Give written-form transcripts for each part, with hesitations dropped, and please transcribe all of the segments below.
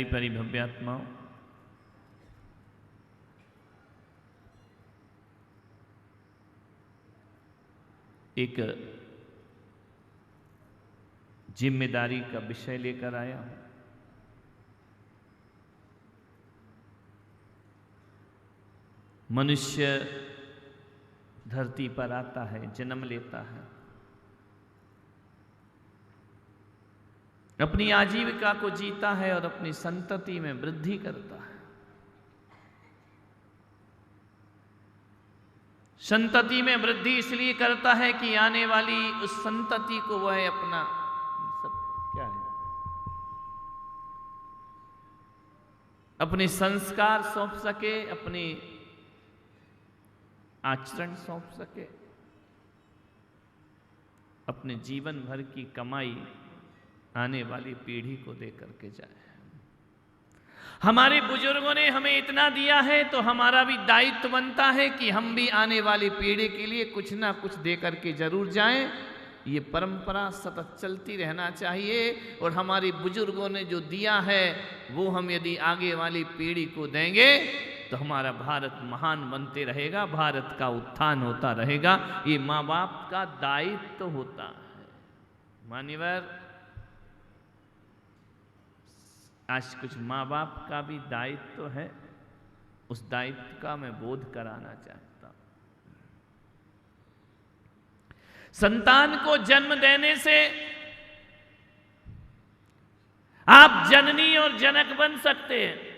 प्यारी प्यारी भव्य आत्माओं, एक जिम्मेदारी का विषय लेकर आया हूं। मनुष्य धरती पर आता है, जन्म लेता है, अपनी आजीविका को जीता है और अपनी संतति में वृद्धि करता है। संतति में वृद्धि इसलिए करता है कि आने वाली उस संतति को वह अपना सब क्या है, अपने संस्कार सौंप सके, अपने आचरण सौंप सके, अपने जीवन भर की कमाई आने वाली पीढ़ी को दे करके जाए। हमारे बुजुर्गों ने हमें इतना दिया है तो हमारा भी दायित्व बनता है कि हम भी आने वाली पीढ़ी के लिए कुछ ना कुछ दे करके जरूर जाएं। ये परंपरा सतत चलती रहना चाहिए और हमारे बुजुर्गों ने जो दिया है वो हम यदि आगे वाली पीढ़ी को देंगे तो हमारा भारत महान बनते रहेगा, भारत का उत्थान होता रहेगा। ये माँ बाप का दायित्व होता है। मान्यवर, आज कुछ माँ बाप का भी दायित्व है, उस दायित्व का मैं बोध कराना चाहता हूं। संतान को जन्म देने से आप जननी और जनक बन सकते हैं,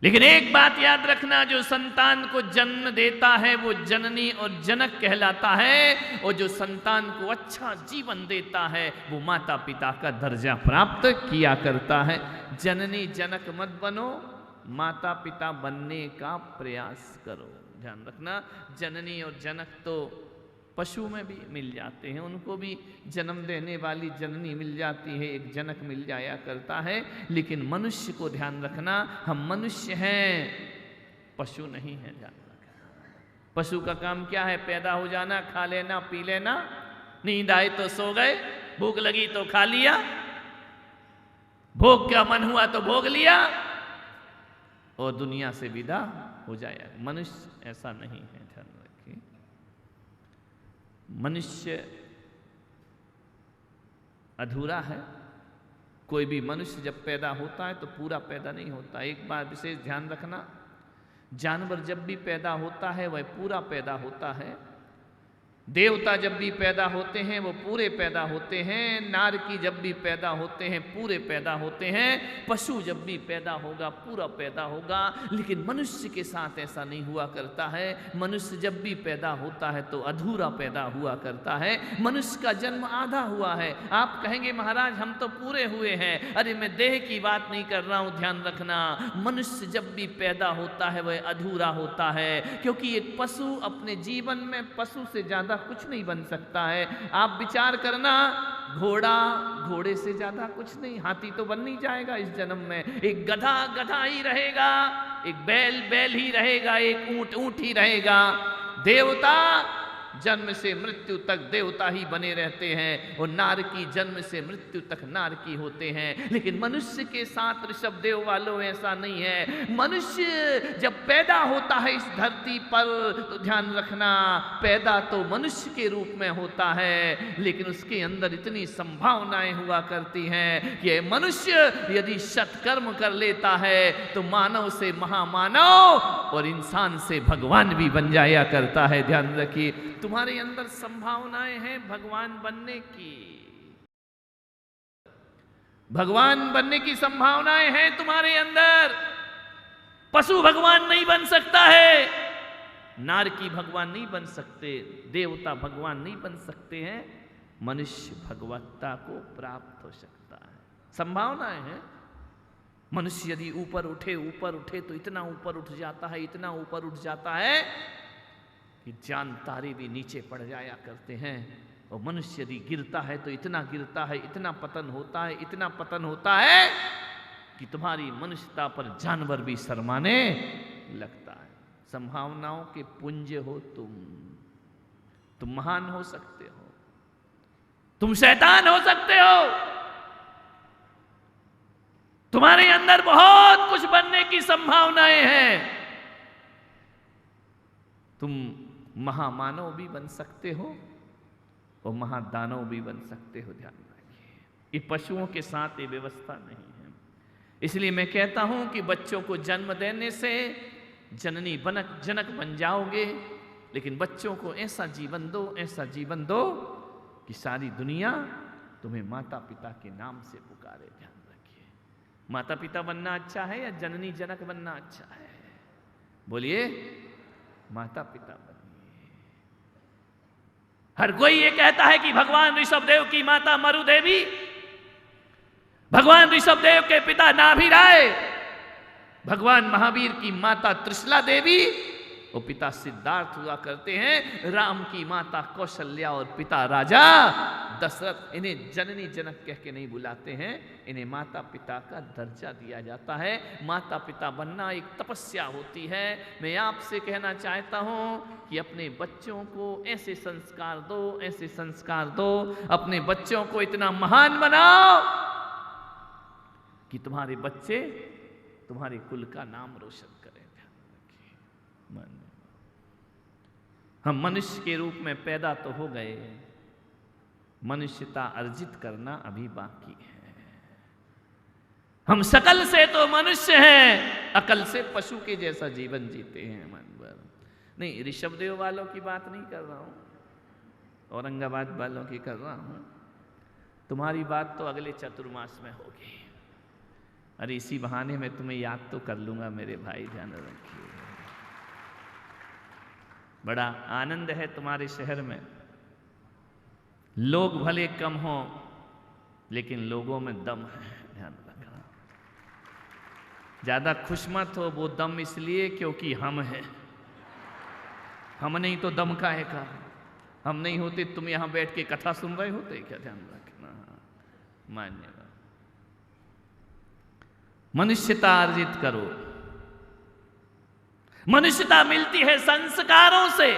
लेकिन एक बात याद रखना, जो संतान को जन्म देता है वो जननी और जनक कहलाता है, और जो संतान को अच्छा जीवन देता है वो माता पिता का दर्जा प्राप्त किया करता है। जननी जनक मत बनो, माता पिता बनने का प्रयास करो। ध्यान रखना, जननी और जनक तो पशु में भी मिल जाते हैं, उनको भी जन्म देने वाली जननी मिल जाती है, एक जनक मिल जाया करता है। लेकिन मनुष्य को ध्यान रखना, हम मनुष्य हैं, पशु नहीं है। ध्यान रखना, पशु का काम क्या है? पैदा हो जाना, खा लेना, पी लेना, नींद आए तो सो गए, भूख लगी तो खा लिया, भोग का मन हुआ तो भोग लिया और दुनिया से विदा हो जाया। मनुष्य ऐसा नहीं है। ध्यान रखिए, मनुष्य अधूरा है। कोई भी मनुष्य जब पैदा होता है तो पूरा पैदा नहीं होता। एक बात विशेष ध्यान रखना, जानवर जब भी पैदा होता है वह पूरा पैदा होता है। देवता जब भी पैदा होते हैं वो पूरे पैदा होते हैं। नारकी जब भी पैदा होते हैं पूरे पैदा होते हैं। पशु जब भी पैदा होगा पूरा पैदा होगा। लेकिन मनुष्य के साथ ऐसा नहीं हुआ करता है। मनुष्य जब भी पैदा होता है तो अधूरा पैदा हुआ करता है। मनुष्य का जन्म आधा हुआ है। आप कहेंगे महाराज हम तो पूरे हुए हैं। अरे मैं देह की बात नहीं कर रहा हूं। ध्यान रखना, मनुष्य जब भी पैदा होता है वह अधूरा होता है, क्योंकि एक पशु अपने जीवन में पशु से ज्यादा कुछ नहीं बन सकता है। आप विचार करना, घोड़ा घोड़े से ज्यादा कुछ नहीं, हाथी तो बन नहीं जाएगा इस जन्म में। एक गधा गधा ही रहेगा, एक बैल बैल ही रहेगा, एक ऊंट ऊंट ही रहेगा। देवता जन्म से मृत्यु तक देवता ही बने रहते हैं और नारकी जन्म से मृत्यु तक नारकी होते हैं। लेकिन मनुष्य के साथ ऋषभ देव वालों ऐसा नहीं है। मनुष्य जब पैदा होता है इस धरती पर तो ध्यान रखना, पैदा तो मनुष्य के रूप में होता है, लेकिन उसके अंदर इतनी संभावनाएं हुआ करती हैं कि मनुष्य यदि सत्कर्म कर लेता है तो मानव से महामानव और इंसान से भगवान भी बन जाया करता है। ध्यान रखिए, तुम्हारे अंदर संभावनाएं हैं भगवान बनने की। भगवान बनने की संभावनाएं हैं तुम्हारे अंदर। पशु भगवान नहीं बन सकता है, नारकी भगवान नहीं बन सकते, देवता भगवान नहीं बन सकते हैं। मनुष्य भगवत्ता को प्राप्त हो सकता है। संभावनाएं हैं। मनुष्य यदि ऊपर उठे तो इतना ऊपर उठ जाता है, इतना ऊपर उठ जाता है कि चांद तारे भी नीचे पड़ जाया करते हैं। और मनुष्य यदि गिरता है तो इतना गिरता है, इतना पतन होता है, इतना पतन होता है कि तुम्हारी मनुष्यता पर जानवर भी शर्माने लगता है। संभावनाओं के पुंज हो तुम महान हो सकते हो, तुम शैतान हो सकते हो, तुम्हारे अंदर बहुत कुछ बनने की संभावनाएं हैं। तुम महामानव भी बन सकते हो और महादानव भी बन सकते हो, ध्यान रखिए। ये पशुओं के साथ ये व्यवस्था नहीं है। इसलिए मैं कहता हूं कि बच्चों को जन्म देने से जननी जनक बन जाओगे, लेकिन बच्चों को ऐसा जीवन दो, ऐसा जीवन दो कि सारी दुनिया तुम्हें माता पिता के नाम से पुकारे। ध्यान रखिए, माता पिता बनना अच्छा है या जननी जनक बनना अच्छा है? बोलिए, माता पिता बनिए। हर कोई ये कहता है कि भगवान ऋषभदेव की माता मरु देवी, भगवान ऋषभदेव के पिता नाभि राय, भगवान महावीर की माता त्रिशला देवी और पिता सिद्धार्थ हुआ करते हैं, राम की माता कौशल्या और पिता राजा दशरथ। इन्हें जननी जनक कह के नहीं बुलाते हैं, इन्हें माता पिता का दर्जा दिया जाता है। माता पिता बनना एक तपस्या होती है। मैं आपसे कहना चाहता हूं कि अपने बच्चों को ऐसे संस्कार दो, ऐसे संस्कार दो, अपने बच्चों को इतना महान बनाओ कि तुम्हारे बच्चे तुम्हारे कुल का नाम रोशन करें। हम मनुष्य के रूप में पैदा तो हो गए, मनुष्यता अर्जित करना अभी बाकी है। हम शकल से तो मनुष्य हैं, अकल से पशु के जैसा जीवन जीते हैं। नहीं, ऋषभदेव वालों की बात नहीं कर रहा हूं, औरंगाबाद वालों की कर रहा हूं। तुम्हारी बात तो अगले चतुर्मास में होगी। अरे इसी बहाने में तुम्हें याद तो कर लूंगा मेरे भाई, ध्यान रखिए। बड़ा आनंद है तुम्हारे शहर में, लोग भले कम हो लेकिन लोगों में दम है, ध्यान रखना। ज्यादा खुश मत हो, वो दम इसलिए क्योंकि हम हैं। हम नहीं तो दम का है का? हम नहीं होते तुम यहां बैठ के कथा सुन रहे होते क्या? ध्यान रखना। मान्यता, मनुष्यता अर्जित करो। मनुष्यता मिलती है संस्कारों से।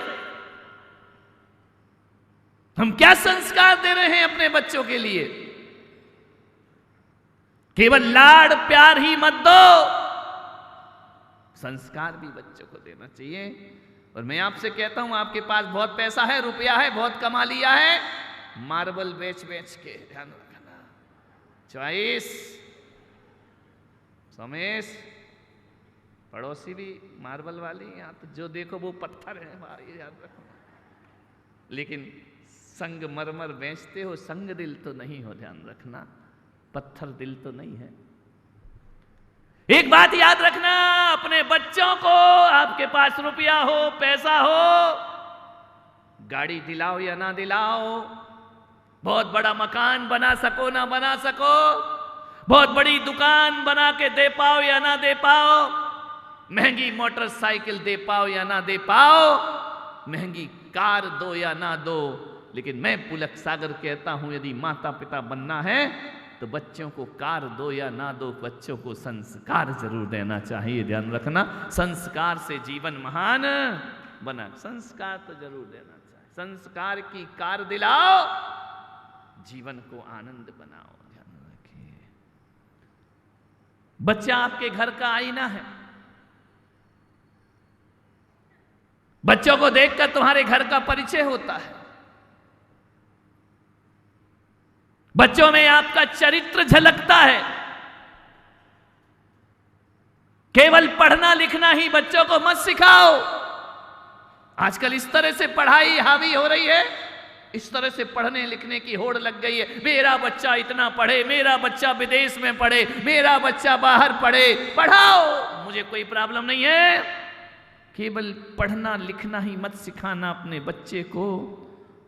हम क्या संस्कार दे रहे हैं अपने बच्चों के लिए? केवल लाड़ प्यार ही मत दो, संस्कार भी बच्चों को देना चाहिए। और मैं आपसे कहता हूं, आपके पास बहुत पैसा है, रुपया है, बहुत कमा लिया है, मार्बल बेच बेच के, ध्यान रखना। चॉइस समेश पड़ोसी भी मार्बल वाली, यहाँ तो जो देखो वो पत्थर है भाई, याद रखो। लेकिन संग मरमर बेचते हो, संग दिल तो नहीं हो, ध्यान रखना। पत्थर दिल तो नहीं है। एक बात याद रखना, अपने बच्चों को, आपके पास रुपया हो, पैसा हो, गाड़ी दिलाओ या ना दिलाओ, बहुत बड़ा मकान बना सको ना बना सको, बहुत बड़ी दुकान बना के दे पाओ या ना दे पाओ, महंगी मोटरसाइकिल दे पाओ या ना दे पाओ, महंगी कार दो या ना दो, लेकिन मैं पुलक सागर कहता हूं, यदि माता पिता बनना है तो बच्चों को कार दो या ना दो, बच्चों को संस्कार जरूर देना चाहिए। ध्यान रखना, संस्कार से जीवन महान बना। संस्कार तो जरूर देना चाहिए। संस्कार की कार दिलाओ, जीवन को आनंद बनाओ। ध्यान रखिए, बच्चा आपके घर का आईना है। बच्चों को देखकर तुम्हारे घर का परिचय होता है। बच्चों में आपका चरित्र झलकता है। केवल पढ़ना लिखना ही बच्चों को मत सिखाओ। आजकल इस तरह से पढ़ाई हावी हो रही है, इस तरह से पढ़ने लिखने की होड़ लग गई है। मेरा बच्चा इतना पढ़े, मेरा बच्चा विदेश में पढ़े, मेरा बच्चा बाहर पढ़े। पढ़ाओ, मुझे कोई प्रॉब्लम नहीं है। केवल पढ़ना लिखना ही मत सिखाना अपने बच्चे को।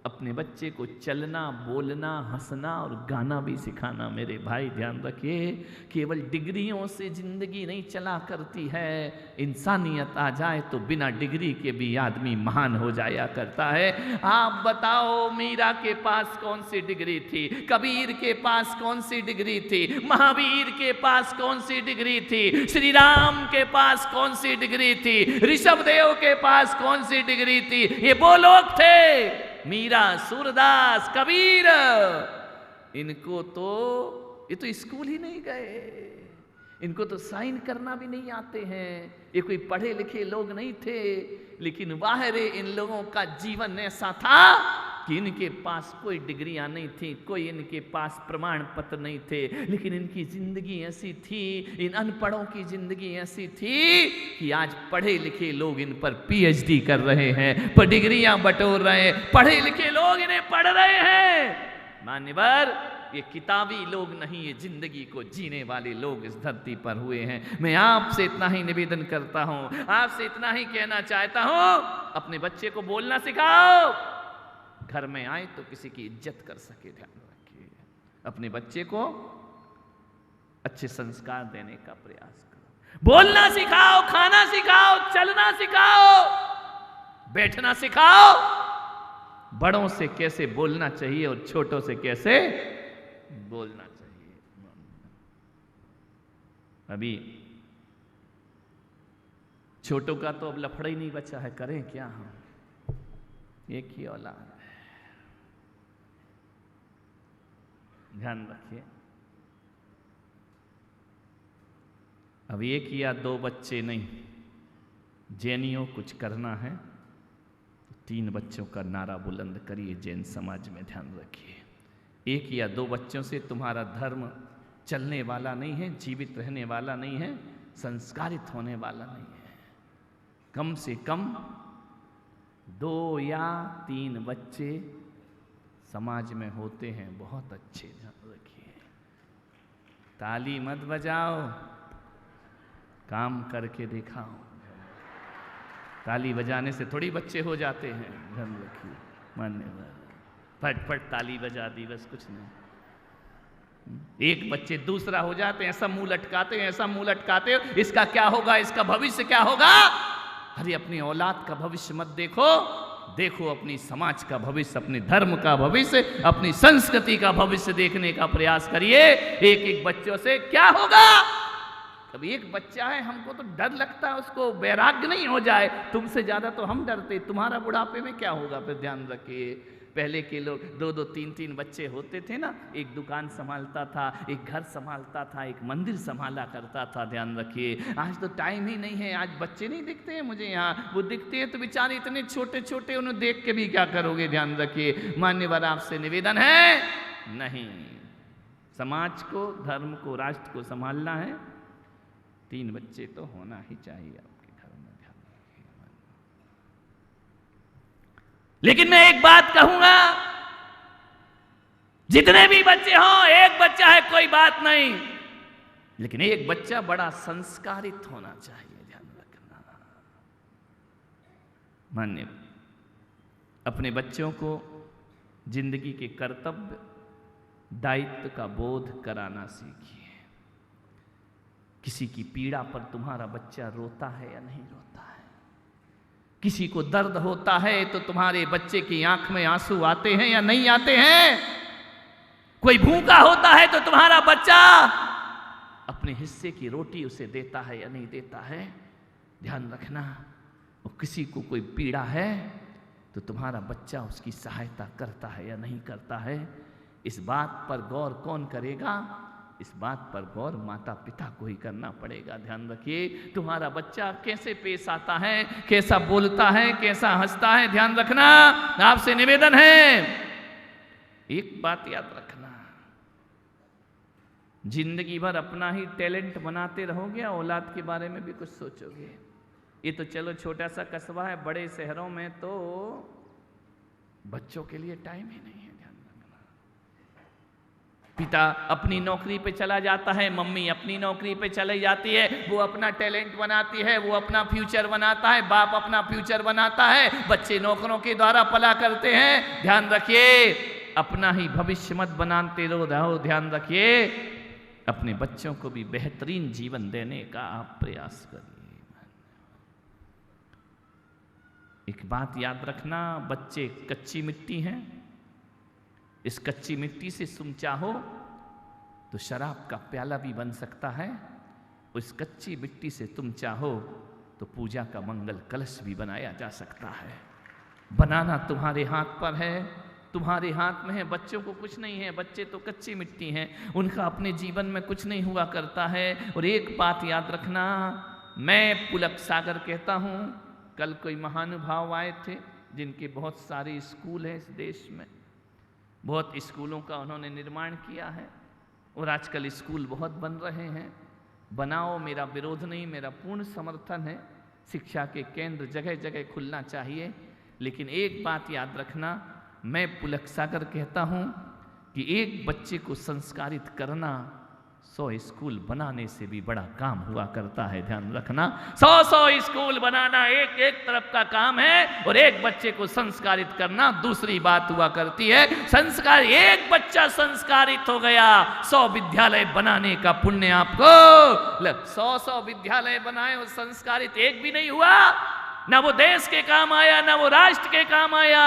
अपने बच्चे को चलना, बोलना, हंसना और गाना भी सिखाना। मेरे भाई ध्यान रखिए, केवल डिग्रियों से जिंदगी नहीं चला करती है। इंसानियत आ जाए तो बिना डिग्री के भी आदमी महान हो जाया करता है। आप बताओ, मीरा के पास कौन सी डिग्री थी? कबीर के पास कौन सी डिग्री थी? महावीर के पास कौन सी डिग्री थी? श्री राम के पास कौन सी डिग्री थी? ऋषभदेव के पास कौन सी डिग्री थी? ये वो लोग थे, मीरा, सूरदास, कबीर। इनको तो, ये तो स्कूल ही नहीं गए। इनको तो साइन करना भी नहीं आते हैं। ये कोई पढ़े लिखे लोग नहीं थे, लेकिन वाह रे इन लोगों का जीवन ऐसा था कि इनके पास कोई डिग्रियां नहीं थी, कोई इनके पास प्रमाण पत्र नहीं थे, लेकिन इनकी जिंदगी ऐसी थी, इन अनपढ़ों की जिंदगी ऐसी थी कि आज पढ़े लिखे लोग इन पर पीएचडी कर रहे हैं, पर डिग्रियां बटोर रहे हैं, पढ़े लिखे लोग इन्हें पढ़ रहे हैं। मान्यवर, ये किताबी लोग नहीं, ये जिंदगी को जीने वाले लोग इस धरती पर हुए हैं। मैं आपसे इतना ही निवेदन करता हूं, आपसे इतना ही कहना चाहता हूं, अपने बच्चे को बोलना सिखाओ। घर में आए तो किसी की इज्जत कर सके, ध्यान रखिए। अपने बच्चे को अच्छे संस्कार देने का प्रयास करो। बोलना सिखाओ, खाना सिखाओ, चलना सिखाओ, बैठना सिखाओ। बड़ों से कैसे बोलना चाहिए और छोटों से कैसे बोलना चाहिए। अभी छोटों का तो अब लफड़ा ही नहीं बचा है, करें क्या हम? एक ही औलाद है, ध्यान रखिए। अब एक या दो बच्चे नहीं, जैनियों कुछ करना है तो 3 बच्चों का नारा बुलंद करिए जैन समाज में, ध्यान रखिए। एक या दो बच्चों से तुम्हारा धर्म चलने वाला नहीं है, जीवित रहने वाला नहीं है, संस्कारित होने वाला नहीं है। कम से कम 2 या 3 बच्चे समाज में होते हैं, बहुत अच्छे, ध्यान रखिए। ताली मत बजाओ, काम करके दिखाओ। ताली बजाने से थोड़ी बच्चे हो जाते हैं, ध्यान रखिए। मान्यवर, फट फट ताली बजा दी, बस कुछ नहीं। एक बच्चे दूसरा हो जाते हैं, ऐसा मुंह लटकाते हैं, ऐसा मुंह लटकाते हैं, इसका क्या होगा, इसका भविष्य क्या होगा। अरे अपनी औलाद का भविष्य मत देखो, देखो अपनी समाज का भविष्य, अपने धर्म का भविष्य, अपनी संस्कृति का भविष्य देखने का प्रयास करिए। एक एक बच्चों से क्या होगा। अब एक बच्चा है, हमको तो डर लगता है उसको वैराग्य नहीं हो जाए, तुमसे ज्यादा तो हम डरते, तुम्हारा बुढ़ापे में क्या होगा। फिर ध्यान रखिए, पहले के लोग 2-2, 3-3 बच्चे होते थे ना, एक दुकान संभालता था, एक घर संभालता था, एक मंदिर संभाला करता था, ध्यान रखिए। आज तो टाइम ही नहीं है, आज बच्चे नहीं दिखते हैं मुझे यहाँ, वो दिखते हैं तो बेचारे इतने छोटे छोटे, उन्हें देख के भी क्या करोगे, ध्यान रखिए। मान्यवर, आपसे निवेदन है, नहीं, समाज को, धर्म को, राष्ट्र को संभालना है, 3 बच्चे तो होना ही चाहिए आपके घर में, ध्यान रखिए। लेकिन मैं एक बात कहूंगा, जितने भी बच्चे हों, एक बच्चा है कोई बात नहीं, लेकिन एक बच्चा बड़ा संस्कारित होना चाहिए, ध्यान रखना। मान्य, अपने बच्चों को जिंदगी के कर्तव्य, दायित्व का बोध कराना सीखिए। किसी की पीड़ा पर तुम्हारा बच्चा रोता है या नहीं रोता है, किसी को दर्द होता है तो तुम्हारे बच्चे की आंख में आंसू आते हैं या नहीं आते हैं, कोई भूखा होता है तो तुम्हारा बच्चा अपने हिस्से की रोटी उसे देता है या नहीं देता है, ध्यान रखना। और किसी को कोई पीड़ा है तो तुम्हारा बच्चा उसकी सहायता करता है या नहीं करता है। इस बात पर गौर कौन करेगा, इस बात पर गौर माता पिता को ही करना पड़ेगा, ध्यान रखिए। तुम्हारा बच्चा कैसे पेश आता है, कैसा बोलता है, कैसा हंसता है, ध्यान रखना। आपसे निवेदन है, एक बात याद रखना, जिंदगी भर अपना ही टैलेंट बनाते रहोगे, औलाद के बारे में भी कुछ सोचोगे। ये तो चलो छोटा सा कस्बा है, बड़े शहरों में तो बच्चों के लिए टाइम ही नहीं है, ध्यान रखना। पिता अपनी नौकरी पे चला जाता है, मम्मी अपनी नौकरी पे चली जाती है, वो अपना टैलेंट बनाती है, वो अपना फ्यूचर बनाता है, बाप अपना फ्यूचर बनाता है, बच्चे नौकरों के द्वारा पला करते हैं। ध्यान रखिए, अपना ही भविष्य मत बनाते रहो, ध्यान रखिए। अपने बच्चों को भी बेहतरीन जीवन देने का आप प्रयास करिए। एक बात याद रखना, बच्चे कच्ची मिट्टी हैं, इस कच्ची मिट्टी से तुम चाहो तो शराब का प्याला भी बन सकता है, उस कच्ची मिट्टी से तुम चाहो तो पूजा का मंगल कलश भी बनाया जा सकता है। बनाना तुम्हारे हाथ पर है, तुम्हारे हाथ में है। बच्चों को कुछ नहीं है, बच्चे तो कच्ची मिट्टी हैं, उनका अपने जीवन में कुछ नहीं हुआ करता है। और एक बात याद रखना, मैं पुलक सागर कहता हूँ, कल कोई महानुभाव आए थे जिनके बहुत सारे स्कूल हैं इस देश में, बहुत स्कूलों का उन्होंने निर्माण किया है और आजकल स्कूल बहुत बन रहे हैं। बनाओ, मेरा विरोध नहीं, मेरा पूर्ण समर्थन है। शिक्षा के केंद्र जगह जगह खुलना चाहिए, लेकिन एक बात याद रखना, मैं पुलक सागर कहता हूँ कि एक बच्चे को संस्कारित करना 100 स्कूल बनाने से भी बड़ा काम हुआ करता है। ध्यान रखना, 100 स्कूल बनाना एक एक तरफ का काम है और एक बच्चे को संस्कारित करना दूसरी बात हुआ करती है। संस्कार, एक बच्चा संस्कारित हो गया, 100 विद्यालय बनाने का पुण्य आपको। 100 विद्यालय बनाए और संस्कारित एक भी नहीं हुआ, ना वो देश के काम आया, ना वो राष्ट्र के काम आया,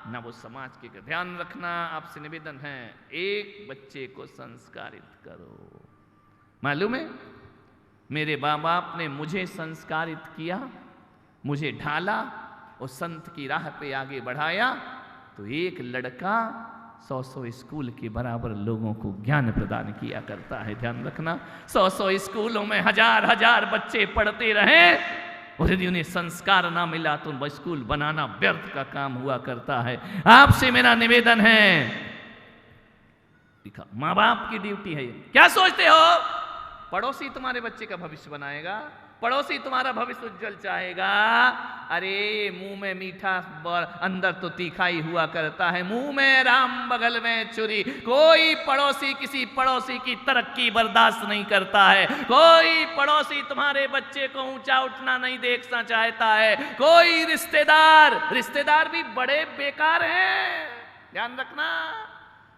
ना वो समाज के। ध्यान रखना, आपसे निवेदन है, एक बच्चे को संस्कारित करो। मालूम है, मेरे माँ बाप ने मुझे संस्कारित किया, मुझे ढाला और संत की राह पे आगे बढ़ाया, तो एक लड़का 100 स्कूल के बराबर लोगों को ज्ञान प्रदान किया करता है। ध्यान रखना, 100 स्कूलों में हजार बच्चे पढ़ते रहे और यदि उन्हें संस्कार ना मिला तो उन स्कूल बनाना व्यर्थ का काम हुआ करता है। आपसे मेरा निवेदन है, माँ बाप की ड्यूटी है। क्या सोचते हो पड़ोसी तुम्हारे बच्चे का भविष्य बनाएगा, पड़ोसी तुम्हारा भविष्य उज्जवल चाहेगा? अरे मुंह में मीठा अंदर तो तीखा ही हुआ करता है। मुंह में राम बगल में छुरी। कोई पड़ोसी किसी पड़ोसी की तरक्की बर्दाश्त नहीं करता है। कोई पड़ोसी तुम्हारे बच्चे को ऊंचा उठना नहीं देखना चाहता है। कोई रिश्तेदार भी बड़े बेकार हैं। ध्यान रखना,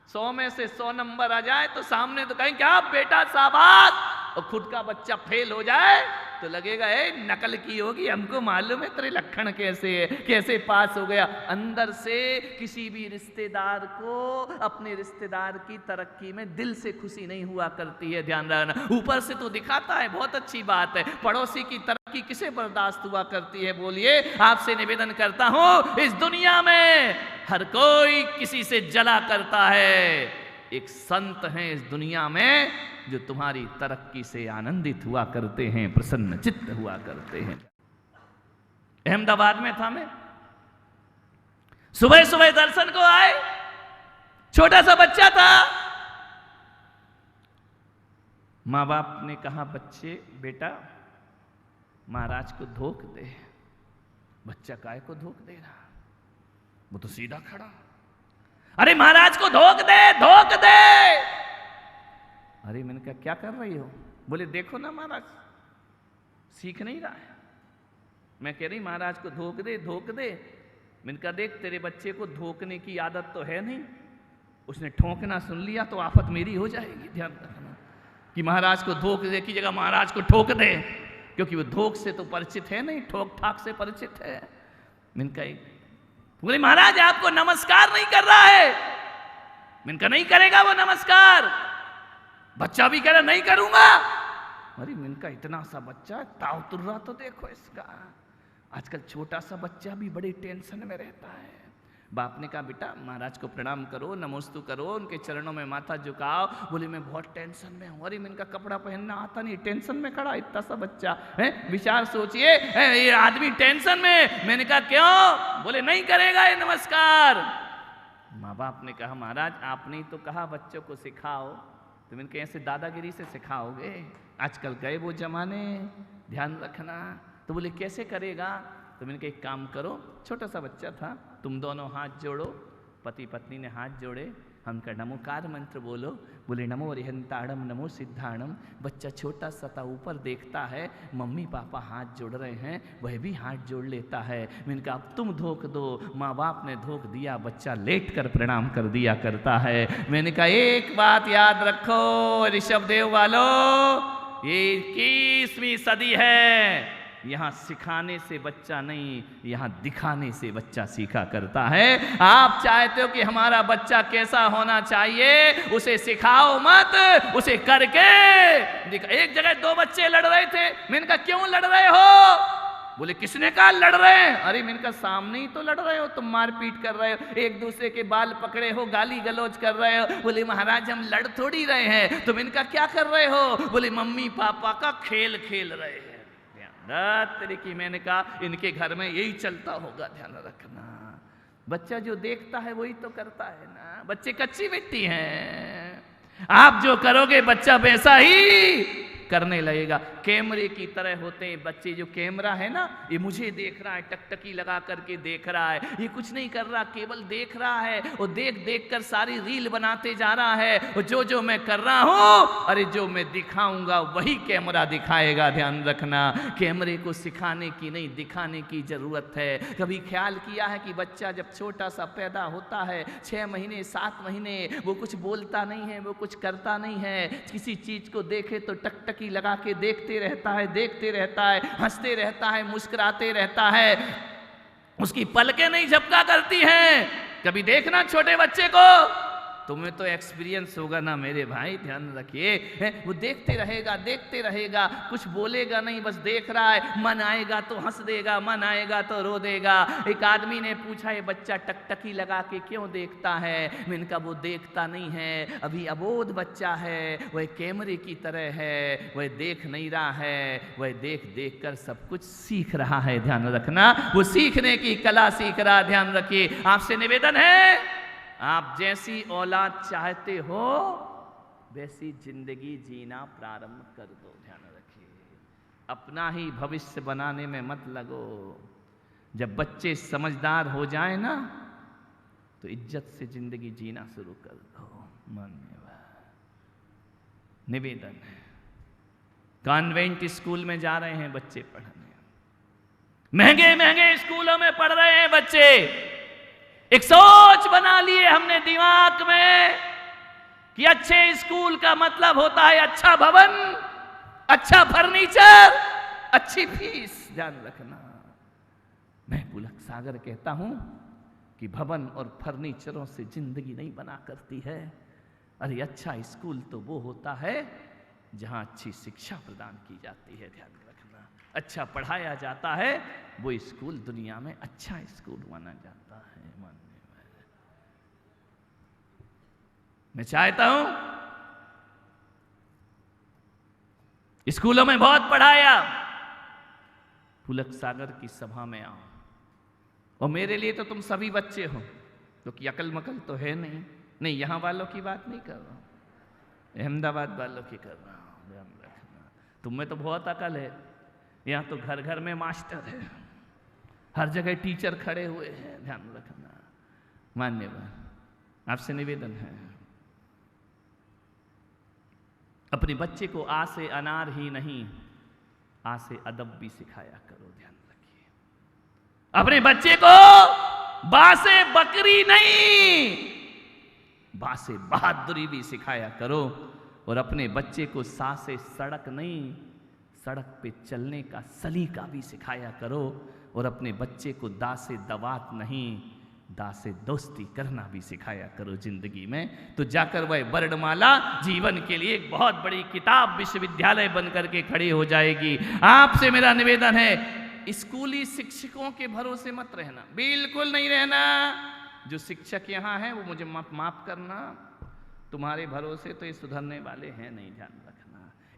100 में से 100 नंबर आ जाए तो सामने तो कहें क्या बेटा शाबाश, और खुद का बच्चा फेल हो जाए तो लगेगा नकल की होगी, हमको मालूम है तेरे लक्षण कैसे है, कैसे पास हो गया। अंदर से किसी भी रिश्तेदार को अपने रिश्तेदार की तरक्की में दिल से खुशी नहीं हुआ करती है। ध्यान रखना, ऊपर से तो दिखाता है, बहुत अच्छी बात है, पड़ोसी की तरक्की किसे बर्दाश्त हुआ करती है? बोलिए। आपसे निवेदन करता हूं, इस दुनिया में हर कोई किसी से जला करता है। एक संत हैं इस दुनिया में जो तुम्हारी तरक्की से आनंदित हुआ करते हैं, प्रसन्न चित्त हुआ करते हैं। अहमदाबाद में था मैं, सुबह सुबह दर्शन को आए, छोटा सा बच्चा था। माँ बाप ने कहा बच्चे बेटा महाराज को धोख दे। बच्चा काय को धोख दे रहा? वो तो सीधा खड़ा, अरे महाराज को धोख दे, धोख दे। अरे मैंने कहा क्या कर रही हो? बोले देखो ना महाराज सीख नहीं रहा है। मैं कह रही महाराज को धोख दे, धोख दे। मैंने कहा देख तेरे बच्चे को धोखने की आदत तो है नहीं, उसने ठोकना सुन लिया तो आफत मेरी हो जाएगी। ध्यान रखना कि महाराज को धोख दे की जगह महाराज को ठोक दे, क्योंकि वो धोख से तो परिचित है नहीं, ठोक ठाक से परिचित है। मैंने कहा बोले महाराज आपको नमस्कार नहीं कर रहा है। मैंने कहा नहीं करेगा वो नमस्कार। बच्चा भी कह रहा नहीं करूंगा। अरे मैंने कहा इतना सा बच्चा ताव तुर रहा तो देखो इसका। आजकल छोटा सा बच्चा भी बड़ी टेंशन में रहता है। बाप ने कहा बेटा महाराज को प्रणाम करो, नमोस्तु करो, उनके चरणों में माथा झुकाओ। बोले मैं बहुत टेंशन में हूँ। अरे मैंने कहा कपड़ा पहनना आता नहीं, टेंशन में खड़ा इतना सा बच्चा है। विचार सोचिए ये आदमी टेंशन में। मैंने कहा क्यों? बोले नहीं करेगा ये नमस्कार। माँ बाप ने कहा महाराज आपने ही तो कहा बच्चों को सिखाओ, तो मैंने कहा ऐसे दादागिरी से सिखाओगे? आजकल गए वो जमाने, ध्यान रखना। तो बोले कैसे करेगा? तो मैंने कहा एक काम करो, छोटा सा बच्चा था, तुम दोनों हाथ जोड़ो। पति पत्नी ने हाथ जोड़े, हम का नमोकार मंत्र बोलो। बोले नमो रिहंताड़म नमो सिद्धाणम। बच्चा छोटा सा था, ऊपर देखता है मम्मी पापा हाथ जोड़ रहे हैं, वह भी हाथ जोड़ लेता है। मैंने कहा अब तुम धोख दो। माँ बाप ने धोख दिया, बच्चा लेट कर प्रणाम कर दिया करता है। मैंने कहा एक बात याद रखो ऋषभ देव वालों, ये 21वीं सदी है। यहाँ सिखाने से बच्चा नहीं, यहाँ दिखाने से बच्चा सीखा करता है। आप चाहते हो कि हमारा बच्चा कैसा होना चाहिए, उसे सिखाओ मत, उसे करके दिखा। एक जगह 2 बच्चे लड़ रहे थे। मैंने कहा क्यों लड़ रहे हो? बोले किसने कहा लड़ रहे हैं? अरे मैंने कहा सामने ही तो लड़ रहे हो, तुम मारपीट कर रहे हो, एक दूसरे के बाल पकड़े हो, गाली गलौज कर रहे हो। बोले महाराज हम लड़ थोड़ी रहे हैं। तो मैंने कहा क्या कर रहे हो? बोले मम्मी पापा का खेल खेल रहे हैं। ध्यान तरीके मैंने कहा इनके घर में यही चलता होगा, ध्यान रखना। बच्चा जो देखता है वही तो करता है ना, बच्चे कच्ची मिट्टी हैं। आप जो करोगे बच्चा वैसा ही करने लगेगा। कैमरे की तरह होते हैं बच्चे। जो कैमरा है ना, ये मुझे देख रहा है, टकटकी लगा करके देख रहा है, ये कुछ नहीं कर रहा, केवल देख रहा है। और देख देख कर सारी रील बनाते जा रहा है। और जो मैं कर रहा हूं, अरे जो मैं दिखाऊंगा वही कैमरा दिखाएगा। ध्यान रखना, कैमरे को सिखाने की नहीं दिखाने की जरूरत है। कभी ख्याल किया है कि बच्चा जब छोटा सा पैदा होता है, 6 महीने 7 महीने, वो कुछ बोलता नहीं है, वो कुछ करता नहीं है, किसी चीज को देखे तो टकटकी लगा के देखते रहता है, देखते रहता है, हंसते रहता है, मुस्कुराते रहता है, उसकी पलकें नहीं झपका करती हैं। कभी देखना छोटे बच्चे को, तुम्हें तो एक्सपीरियंस होगा ना मेरे भाई, ध्यान रखिए। वो देखते रहेगा, कुछ बोलेगा नहीं, बस देख रहा है। मन आएगा तो हंस देगा, मन आएगा तो रो देगा। एक आदमी ने पूछा ये बच्चा टकटकी लगा के क्यों देखता है? मैंने कहा वो देखता नहीं है, अभी अबोध बच्चा है, वह कैमरे की तरह है, वह देख नहीं रहा है, वह देख देख कर सब कुछ सीख रहा है। ध्यान रखना, वो सीखने की कला सीख रहा। ध्यान रखिए, आपसे निवेदन है आप जैसी औलाद चाहते हो वैसी जिंदगी जीना प्रारंभ कर दो। ध्यान रखिए, अपना ही भविष्य बनाने में मत लगो। जब बच्चे समझदार हो जाए ना, तो इज्जत से जिंदगी जीना शुरू कर दो। मान्यवर निवेदन है, कॉन्वेंट स्कूल में जा रहे हैं बच्चे पढ़ने, महंगे महंगे स्कूलों में पढ़ रहे हैं बच्चे। एक सोच बना लिए हमने दिमाग में कि अच्छे स्कूल का मतलब होता है अच्छा भवन, अच्छा फर्नीचर, अच्छी फीस। ध्यान रखना, मैं पुलक सागर कहता हूं कि भवन और फर्नीचरों से जिंदगी नहीं बना करती है। अरे अच्छा स्कूल तो वो होता है जहां अच्छी शिक्षा प्रदान की जाती है। ध्यान रखना, अच्छा पढ़ाया जाता है, वो स्कूल दुनिया में अच्छा स्कूल माना जाता है। मैं चाहता हूं स्कूलों में बहुत पढ़ाया, पुलक सागर की सभा में आओ। और मेरे लिए तो तुम सभी बच्चे हो, क्योंकि अकल मकल तो है नहीं, यहां वालों की बात नहीं कर रहा हूं, अहमदाबाद वालों की कर रहा हूं। ध्यान रखना, तुम में तो बहुत अकल है। यहां तो घर घर में मास्टर है, हर जगह टीचर खड़े हुए हैं। ध्यान रखना, मान्यवर आपसे निवेदन है, अपने बच्चे को आ से अनार ही नहीं, आ से अदब भी सिखाया करो। ध्यान रखिए, अपने बच्चे को बा से बकरी नहीं, बा से बहादुरी भी सिखाया करो। और अपने बच्चे को सा से सड़क नहीं, सड़क पे चलने का सलीका भी सिखाया करो। और अपने बच्चे को दा से दवात नहीं, दा से दोस्ती करना भी सिखाया करो जिंदगी में। तो जाकर वह वर्णमाला जीवन के लिए एक बहुत बड़ी किताब विश्वविद्यालय बन करके खड़ी हो जाएगी। आपसे मेरा निवेदन है, स्कूली शिक्षकों के भरोसे मत रहना, बिल्कुल नहीं रहना। जो शिक्षक यहाँ हैं वो मुझे माफ करना, तुम्हारे भरोसे तो ये सुधरने वाले हैं नहीं। ध्यान रखना,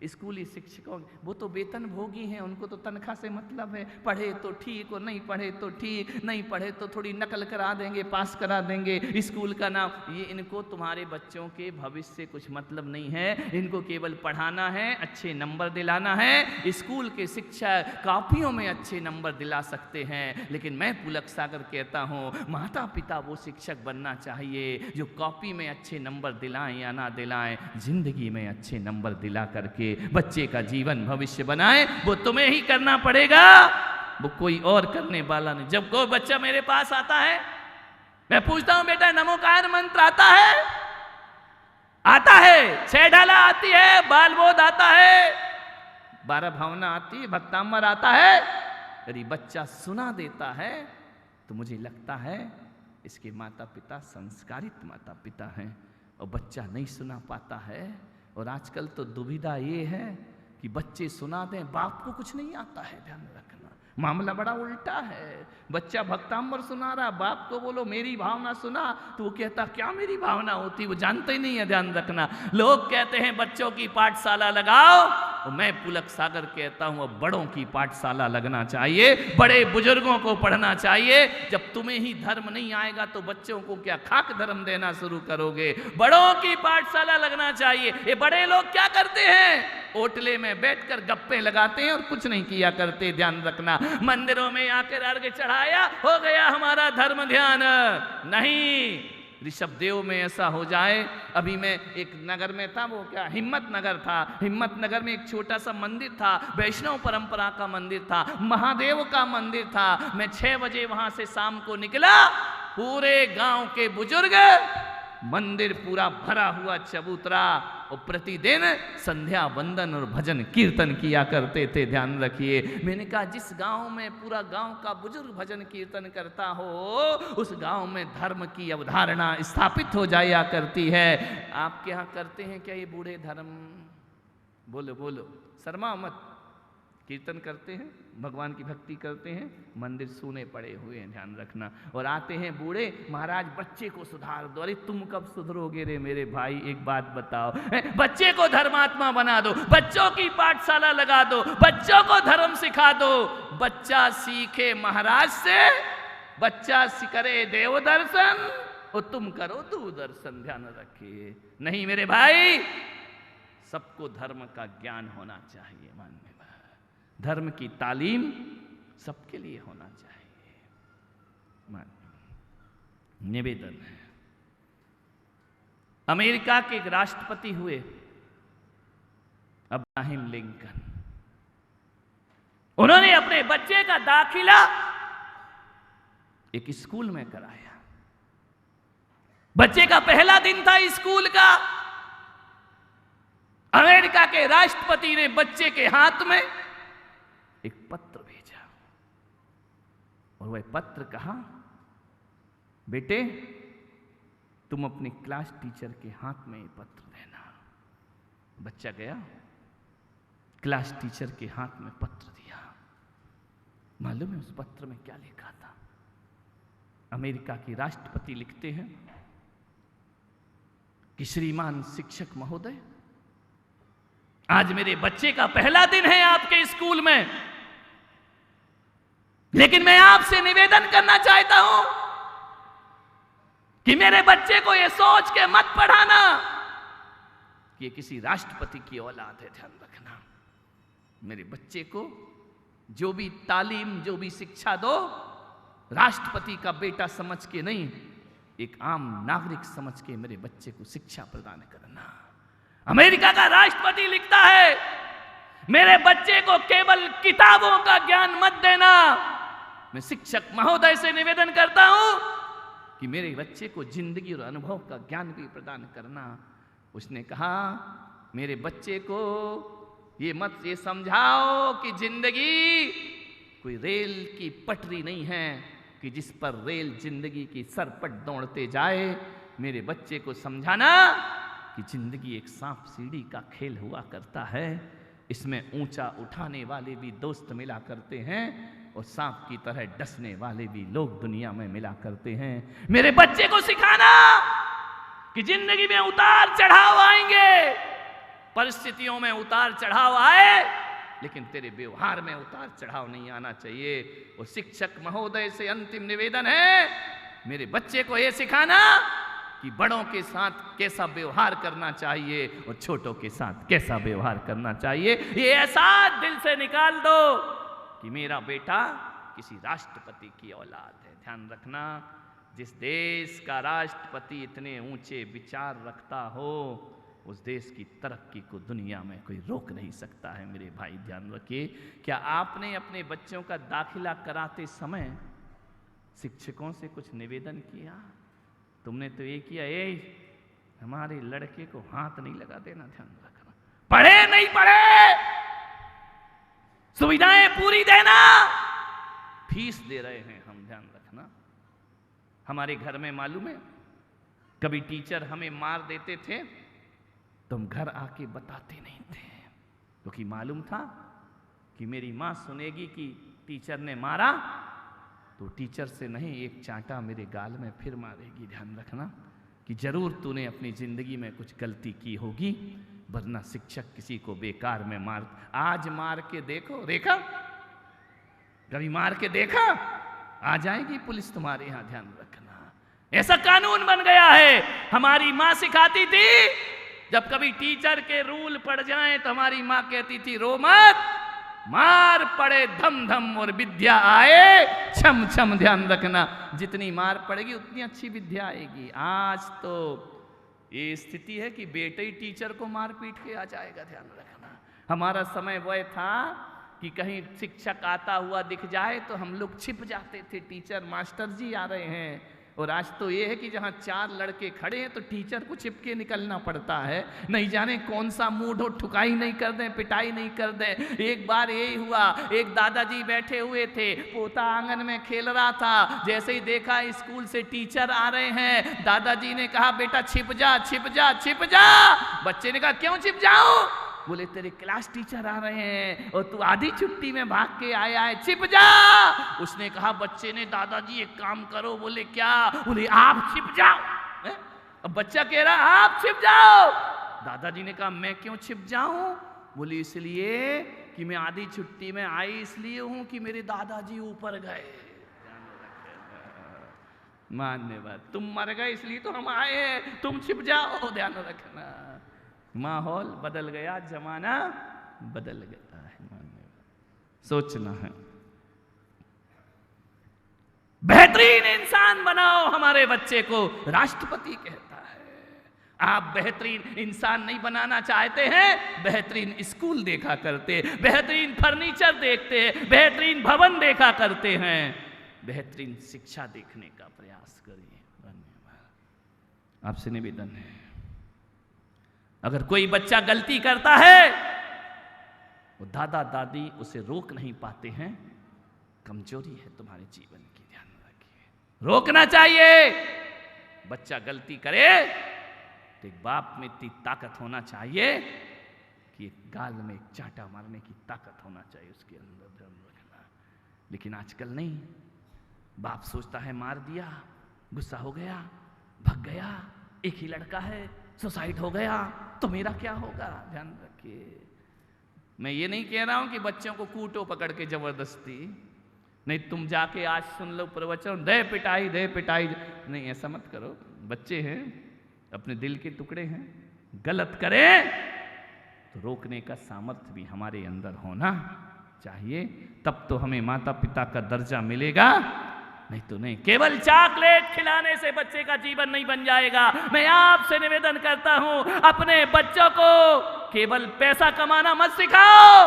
स्कूली शिक्षकों वो तो वेतन भोगी हैं, उनको तो तनख्वाह से मतलब है। पढ़े तो ठीक और नहीं पढ़े तो ठीक, नहीं पढ़े तो थोड़ी नकल करा देंगे, पास करा देंगे, स्कूल का नाम। ये इनको तुम्हारे बच्चों के भविष्य से कुछ मतलब नहीं है, इनको केवल पढ़ाना है, अच्छे नंबर दिलाना है। स्कूल के शिक्षक कॉपियों में अच्छे नंबर दिला सकते हैं, लेकिन मैं पुलक सागर कहता हूँ माता पिता वो शिक्षक बनना चाहिए जो कॉपी में अच्छे नंबर दिलाएं या ना दिलाएं, जिंदगी में अच्छे नंबर दिला करके बच्चे का जीवन भविष्य बनाए। वो तुम्हें ही करना पड़ेगा, वो कोई और करने वाला नहीं। जब कोई बच्चा मेरे पास आता है, मैं पूछता हूं बेटा नमोकार मंत्र आता है? आता है, 6 ढाला आती है, बाल बोध आता है, 12 भावना आती है, भक्तांबर आता है। यदि बच्चा सुना देता है तो मुझे लगता है इसके माता पिता संस्कारित माता पिता हैं। और बच्चा नहीं सुना पाता है, और आजकल तो दुविधा ये है कि बच्चे सुना दें, बाप को कुछ नहीं आता है। ध्यान रखना, मामला बड़ा उल्टा है। बच्चा भक्तांबर सुना रहा, बाप को बोलो मेरी भावना सुना, तो वो कहता क्या मेरी भावना होती, वो जानते ही नहीं है। ध्यान रखना, लोग कहते हैं बच्चों की पाठशाला लगाओ, और मैं पुलक सागर कहता हूं अब बड़ों की पाठशाला लगना चाहिए, बड़े बुजुर्गों को पढ़ना चाहिए। जब तुम्हें ही धर्म नहीं आएगा तो बच्चों को क्या खाक धर्म देना शुरू करोगे? बड़ों की पाठशाला लगना चाहिए। ये बड़े लोग क्या करते हैं? ओटले में बैठकर गप्पे लगाते हैं और कुछ नहीं किया करते। ध्यान रखना, मंदिरों में आकर अर्घ चढ़ाया, हो गया हमारा धर्म ध्यान, नहीं। ऋषभ देव में ऐसा हो जाए। अभी मैं एक नगर में था, वो क्या हिम्मत नगर था, हिम्मत नगर में एक छोटा सा मंदिर था, वैष्णव परंपरा का मंदिर था, महादेव का मंदिर था। मैं 6 बजे वहां से शाम को निकला, पूरे गांव के बुजुर्ग, मंदिर पूरा भरा हुआ चबूतरा, और प्रतिदिन संध्या वंदन और भजन कीर्तन किया करते थे। ध्यान रखिए, मैंने कहा जिस गांव में पूरा गांव का बुजुर्ग भजन कीर्तन करता हो, उस गांव में धर्म की अवधारणा स्थापित हो जाया करती है। आपके यहाँ करते हैं क्या ये बूढ़े धर्म? बोलो बोलो, शर्मा मत। कीर्तन करते हैं, भगवान की भक्ति करते हैं, मंदिर सूने पड़े हुए हैं। ध्यान रखना। और आते हैं बूढ़े, महाराज बच्चे को सुधार दो। अरे तुम कब सुधरोगे रे मेरे भाई, एक बात बताओ। बच्चे को धर्मात्मा बना दो, बच्चों की पाठशाला लगा दो, बच्चों को धर्म सिखा दो। बच्चा सीखे महाराज से, बच्चा करे देव दर्शन, और तुम करो दूरदर्शन। ध्यान रखिए, नहीं मेरे भाई, सबको धर्म का ज्ञान होना चाहिए। मान में धर्म की तालीम सबके लिए होना चाहिए। निवेदन है, अमेरिका के एक राष्ट्रपति हुए अब्राहम लिंकन। उन्होंने अपने बच्चे का दाखिला एक स्कूल में कराया। बच्चे का पहला दिन था स्कूल का। अमेरिका के राष्ट्रपति ने बच्चे के हाथ में एक पत्र भेजा, और वह पत्र कहा, बेटे तुम अपनी क्लास टीचर के हाथ में ये पत्र देना। बच्चा गया, क्लास टीचर के हाथ में पत्र दिया। मालूम है उस पत्र में क्या लिखा था? अमेरिका के राष्ट्रपति लिखते हैं कि श्रीमान शिक्षक महोदय, आज मेरे बच्चे का पहला दिन है आपके स्कूल में, लेकिन मैं आपसे निवेदन करना चाहता हूं कि मेरे बच्चे को यह सोच के मत पढ़ाना कि ये किसी राष्ट्रपति की औलाद है। ध्यान रखना, मेरे बच्चे को जो भी तालीम, जो भी शिक्षा दो, राष्ट्रपति का बेटा समझ के नहीं, एक आम नागरिक समझ के मेरे बच्चे को शिक्षा प्रदान करना। अमेरिका का राष्ट्रपति लिखता है, मेरे बच्चे को केवल किताबों का ज्ञान मत देना। मैं शिक्षक महोदय से निवेदन करता हूं कि मेरे बच्चे को जिंदगी और अनुभव का ज्ञान भी प्रदान करना। उसने कहा, मेरे बच्चे को ये समझाओ कि जिंदगी कोई रेल की पटरी नहीं है कि जिस पर रेल जिंदगी की सरपट दौड़ते जाए। मेरे बच्चे को समझाना कि जिंदगी एक सांप सीढ़ी का खेल हुआ करता है, इसमें ऊंचा उठाने वाले भी दोस्त मिला करते हैं और सांप की तरह डसने वाले भी लोग दुनिया में मिला करते हैं। मेरे बच्चे को सिखाना कि जिंदगी में उतार चढ़ाव आएंगे, परिस्थितियों में उतार चढ़ाव आए, लेकिन तेरे व्यवहार में उतार चढ़ाव नहीं आना चाहिए। और शिक्षक महोदय से अंतिम निवेदन है, मेरे बच्चे को यह सिखाना कि बड़ों के साथ कैसा व्यवहार करना चाहिए और छोटों के साथ कैसा व्यवहार करना चाहिए। ये एहसास दिल से निकाल दो कि मेरा बेटा किसी राष्ट्रपति की औलाद है। ध्यान रखना, जिस देश का राष्ट्रपति इतने ऊंचे विचार रखता हो, उस देश की तरक्की को दुनिया में कोई रोक नहीं सकता है। मेरे भाई ध्यान रखिए, क्या आपने अपने बच्चों का दाखिला कराते समय शिक्षकों से कुछ निवेदन किया? तुमने तो ये किया, हमारे लड़के को हाथ नहीं लगा देना। ध्यान रखना, पढ़े नहीं पढ़े सुविधाएं पूरी देना, फीस दे रहे हैं हम। ध्यान रखना, हमारे घर में मालूम है कभी टीचर हमें मार देते थे तो हम घर आके बताते नहीं थे, क्योंकि मालूम था कि मेरी माँ सुनेगी कि टीचर ने मारा तो टीचर से नहीं, एक चांटा मेरे गाल में फिर मारेगी। ध्यान रखना कि जरूर तूने अपनी जिंदगी में कुछ गलती की होगी, वरना शिक्षक किसी को बेकार में मार। आज मार के देखो, रेखा कभी मार के देखा? आ जाएगी पुलिस तुम्हारे यहां। ध्यान रखना, ऐसा कानून बन गया है। हमारी माँ सिखाती थी, जब कभी टीचर के रूल पड़ जाएं तो हमारी माँ कहती थी रो मत, मार पड़े धम धम और विद्या आए छम छम। ध्यान रखना, जितनी मार पड़ेगी उतनी अच्छी विद्या आएगी। आज तो ये स्थिति है कि बेटे ही टीचर को मार पीट के आ जाएगा। ध्यान रखना, हमारा समय वह था कि कहीं शिक्षक आता हुआ दिख जाए तो हम लोग छिप जाते थे, टीचर मास्टर जी आ रहे हैं। और आज तो ये है कि जहाँ 4 लड़के खड़े हैं तो टीचर को छिप के निकलना पड़ता है, नहीं जाने कौन सा मूड हो, ठुकाई नहीं कर दें, पिटाई नहीं कर दें। एक बार यही हुआ, एक दादाजी बैठे हुए थे, पोता आंगन में खेल रहा था, जैसे ही देखा स्कूल से टीचर आ रहे हैं, दादाजी ने कहा बेटा छिप जा छिप जा छिप जा। बच्चे ने कहा क्यों छिप जाऊं? बोले तेरे क्लास टीचर आ रहे हैं और तू आधी छुट्टी में भाग के आया है, छिप जा। उसने कहा, बच्चे ने, दादाजी एक काम करो। बोले क्या? बोले आप छिप जाओ। अब बच्चा कह रहा आप छिप जाओ। दादाजी ने कहा मैं क्यों छिप जाऊं? बोले इसलिए कि मैं आधी छुट्टी में आई इसलिए हूं कि मेरे दादाजी ऊपर गए। मान्यवाद, तुम मर गए इसलिए तो हम आए हैं, तुम छिप जाओ। ध्यान रखना, माहौल बदल गया, जमाना बदल गया है। सोचना है, बेहतरीन इंसान बनाओ हमारे बच्चे को, राष्ट्रपति कहता है। आप बेहतरीन इंसान नहीं बनाना चाहते हैं, बेहतरीन स्कूल देखा करते, बेहतरीन फर्नीचर देखते, बेहतरीन भवन देखा करते हैं, बेहतरीन शिक्षा देखने का प्रयास करिए। धन्यवाद। आपसे निवेदन है, अगर कोई बच्चा गलती करता है वो दादा दादी उसे रोक नहीं पाते हैं, कमजोरी है तुम्हारे जीवन की। ध्यान रखिए, रोकना चाहिए। बच्चा गलती करे तो एक बाप में इतनी ताकत होना चाहिए कि एक गाल में एक चांटा मारने की ताकत होना चाहिए उसके अंदर। ध्यान रखना, लेकिन आजकल नहीं। बाप सोचता है मार दिया, गुस्सा हो गया, भग गया, एक ही लड़का है, सुसाइड हो गया तो मेरा क्या होगा। ध्यान रखिए, मैं ये नहीं कह रहा हूं कि बच्चों को कूटो पकड़ के जबरदस्ती, नहीं तुम जाके आज सुन लो प्रवचन, दे पिटाई, नहीं ऐसा मत करो। बच्चे हैं, अपने दिल के टुकड़े हैं, गलत करें तो रोकने का सामर्थ्य भी हमारे अंदर होना चाहिए, तब तो हमें माता पिता का दर्जा मिलेगा, नहीं तो नहीं। केवल चॉकलेट खिलाने से बच्चे का जीवन नहीं बन जाएगा। मैं आपसे निवेदन करता हूं, अपने बच्चों को केवल पैसा कमाना मत सिखाओ,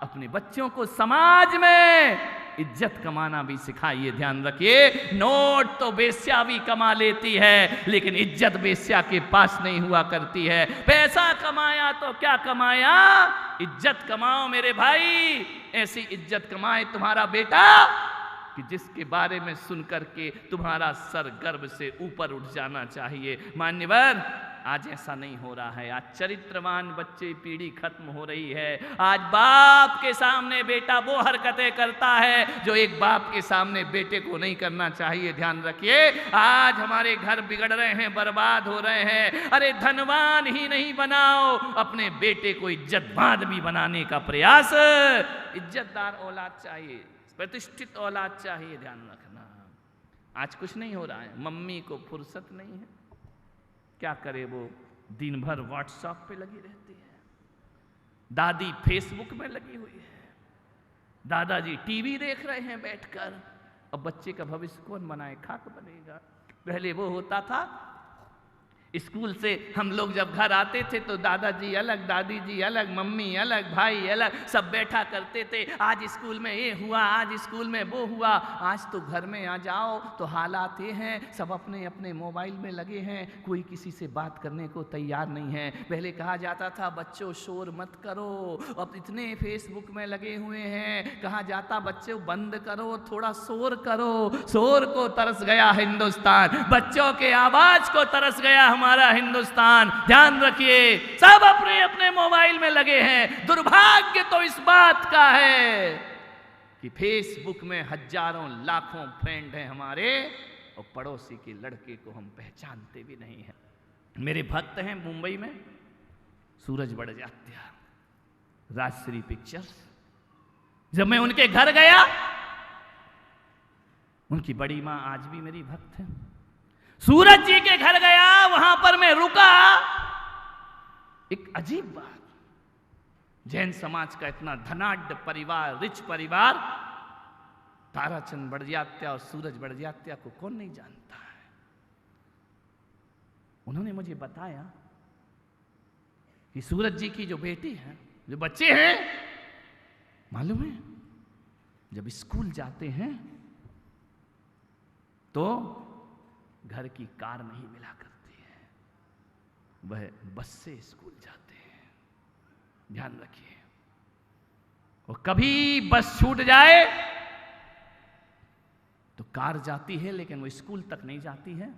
अपने बच्चों को समाज में इज्जत कमाना भी सिखाइए। ध्यान रखिए, नोट तो बेश्या भी कमा लेती है, लेकिन इज्जत बेश्या के पास नहीं हुआ करती है। पैसा कमाया तो क्या कमाया, इज्जत कमाओ मेरे भाई। ऐसी इज्जत कमाए तुम्हारा बेटा कि जिसके बारे में सुनकर के तुम्हारा सर गर्व से ऊपर उठ जाना चाहिए। मान्यवर, आज ऐसा नहीं हो रहा है। आज चरित्रवान बच्चे पीढ़ी खत्म हो रही है। आज बाप के सामने बेटा वो हरकतें करता है जो एक बाप के सामने बेटे को नहीं करना चाहिए। ध्यान रखिए, आज हमारे घर बिगड़ रहे हैं, बर्बाद हो रहे हैं। अरे धनवान ही नहीं बनाओ, अपने बेटे को इज्जतवान भी बनाने का प्रयास। इज्जतदार औलाद चाहिए, प्रतिष्ठित औलाद चाहिए। ध्यान रखना, आज कुछ नहीं हो रहा है। मम्मी को फुर्सत नहीं है, क्या करे, वो दिन भर व्हाट्सएप पे लगी रहती है, दादी फेसबुक में लगी हुई है, दादाजी टीवी देख रहे हैं बैठकर। अब बच्चे का भविष्य कौन बनाए, खाक बनेगा। पहले वो होता था, स्कूल से हम लोग जब घर आते थे तो दादाजी अलग, दादी जी अलग, मम्मी अलग, भाई अलग, सब बैठा करते थे। आज स्कूल में ये हुआ, आज स्कूल में वो हुआ। आज तो घर में आ जाओ तो हालात ये हैं, सब अपने अपने मोबाइल में लगे हैं, कोई किसी से बात करने को तैयार नहीं है। पहले कहा जाता था बच्चों शोर मत करो, अब इतने फेसबुक में लगे हुए हैं, कहा जाता बच्चों बंद करो, थोड़ा शोर करो। शोर को तरस गया हिंदुस्तान, बच्चों के आवाज को तरस गया हमारा हिंदुस्तान। ध्यान रखिए, सब अपने अपने मोबाइल में लगे हैं। दुर्भाग्य तो इस बात का है कि फेसबुक में हजारों लाखों फ्रेंड हैं हमारे और पड़ोसी के लड़के को हम पहचानते भी नहीं हैं। मेरे भक्त हैं मुंबई में, सूरज बड़जात्या, राजश्री पिक्चर्स। जब मैं उनके घर गया, उनकी बड़ी मां आज भी मेरी भक्त है, सूरज जी के घर गया, वहां पर मैं रुका। एक अजीब बात, जैन समाज का इतना धनाढ्य परिवार, रिच परिवार, ताराचंद बड़जात्या और सूरज बड़जात्या को कौन नहीं जानता है। उन्होंने मुझे बताया कि सूरज जी की जो बेटी है, जो बच्चे हैं, मालूम है जब स्कूल जाते हैं तो घर की कार नहीं मिला करती है, वह बस से स्कूल जाते हैं। ध्यान रखिए, और कभी बस छूट जाए तो कार जाती है, लेकिन वो स्कूल तक नहीं जाती है,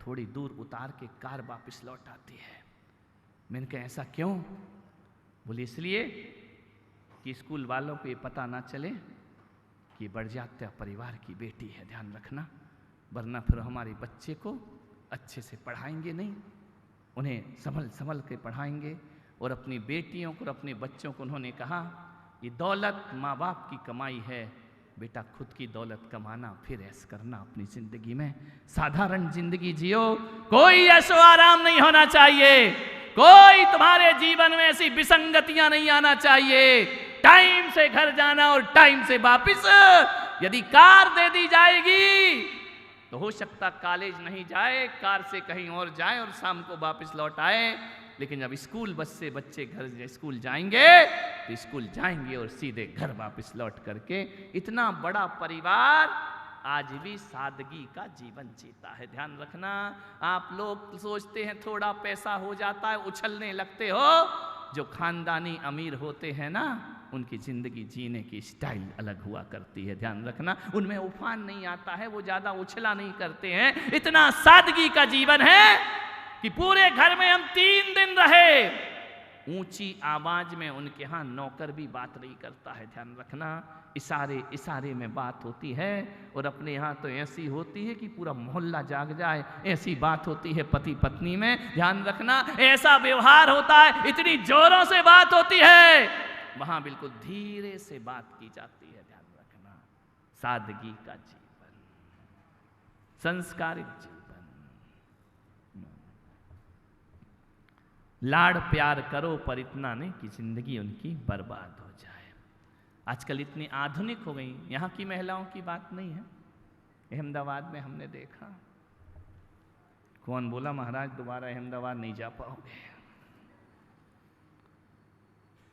थोड़ी दूर उतार के कार वापस लौट आती है। मैंने कहा ऐसा क्यों? बोले इसलिए कि स्कूल वालों को ये पता ना चले कि बड़जात्या परिवार की बेटी है, ध्यान रखना, वरना फिर हमारे बच्चे को अच्छे से पढ़ाएंगे नहीं, उन्हें संभल संभल के पढ़ाएंगे। और अपनी बेटियों को और अपने बच्चों को उन्होंने कहा, ये दौलत माँ बाप की कमाई है, बेटा खुद की दौलत कमाना, फिर ऐश करना अपनी जिंदगी में, साधारण जिंदगी जियो, कोई ऐशो आराम नहीं होना चाहिए, कोई तुम्हारे जीवन में ऐसी विसंगतियां नहीं आना चाहिए, टाइम से घर जाना और टाइम से वापिस। यदि कार दे दी जाएगी तो हो सकता कॉलेज नहीं जाए, कार से कहीं और जाए और शाम को वापस लौट आए, लेकिन जब स्कूल बस से बच्चे घर स्कूल जाएंगे तो स्कूल जाएंगे और सीधे घर वापस लौट करके। इतना बड़ा परिवार आज भी सादगी का जीवन जीता है, ध्यान रखना। आप लोग सोचते हैं थोड़ा पैसा हो जाता है उछलने लगते हो, जो खानदानी अमीर होते हैं ना, उनकी जिंदगी जीने की स्टाइल अलग हुआ करती है, ध्यान रखना। उनमें उफान नहीं आता है, वो ज्यादा उछला नहीं करते हैं, इतना सादगी का जीवन है कि पूरे घर में हम 3 दिन रहे, ऊंची आवाज में उनके यहां नौकर भी बात नहीं करता है, ध्यान रखना। इशारे इशारे में बात होती है, और अपने यहाँ तो ऐसी होती है कि पूरा मोहल्ला जाग जाए, ऐसी बात होती है पति पत्नी में, ध्यान रखना। ऐसा व्यवहार होता है, इतनी जोरों से बात होती है, वहां बिल्कुल धीरे से बात की जाती है, ध्यान रखना। सादगी का जीवन, संस्कारित जीवन, लाड़ प्यार करो पर इतना नहीं कि जिंदगी उनकी बर्बाद हो जाए। आजकल इतनी आधुनिक हो गई, यहाँ की महिलाओं की बात नहीं है, अहमदाबाद में हमने देखा, कौन बोला महाराज दोबारा अहमदाबाद नहीं जा पाओगे,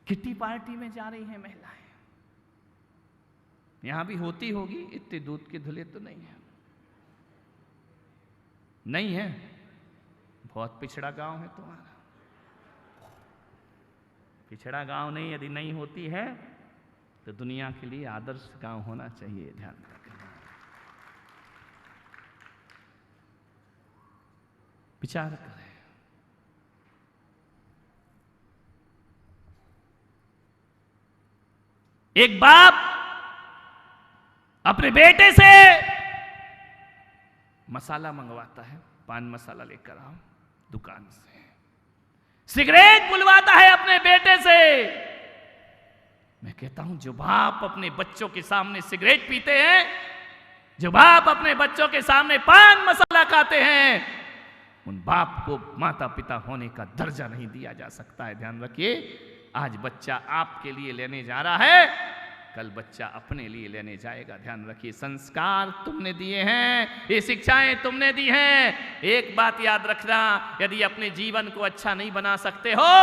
किट्टी पार्टी में जा रही हैं महिलाएं। यहां भी होती होगी, इतने दूध के धुले तो नहीं है, नहीं है, बहुत पिछड़ा गांव है तुम्हारा, पिछड़ा गांव नहीं, यदि नहीं होती है तो दुनिया के लिए आदर्श गांव होना चाहिए, ध्यान रखना। विचार करें, एक बाप अपने बेटे से मसाला मंगवाता है, पान मसाला लेकर आओ दुकान से, सिगरेट बुलवाता है अपने बेटे से। मैं कहता हूं जो बाप अपने बच्चों के सामने सिगरेट पीते हैं, जो बाप अपने बच्चों के सामने पान मसाला खाते हैं, उन बाप को माता पिता होने का दर्जा नहीं दिया जा सकता है, ध्यान रखिए। आज बच्चा आपके लिए लेने जा रहा है, कल बच्चा अपने लिए लेने जाएगा, ध्यान रखिए। संस्कार तुमने दिए हैं, ये शिक्षाएं तुमने दी हैं। एक बात याद रखना, यदि अपने जीवन को अच्छा नहीं बना सकते हो,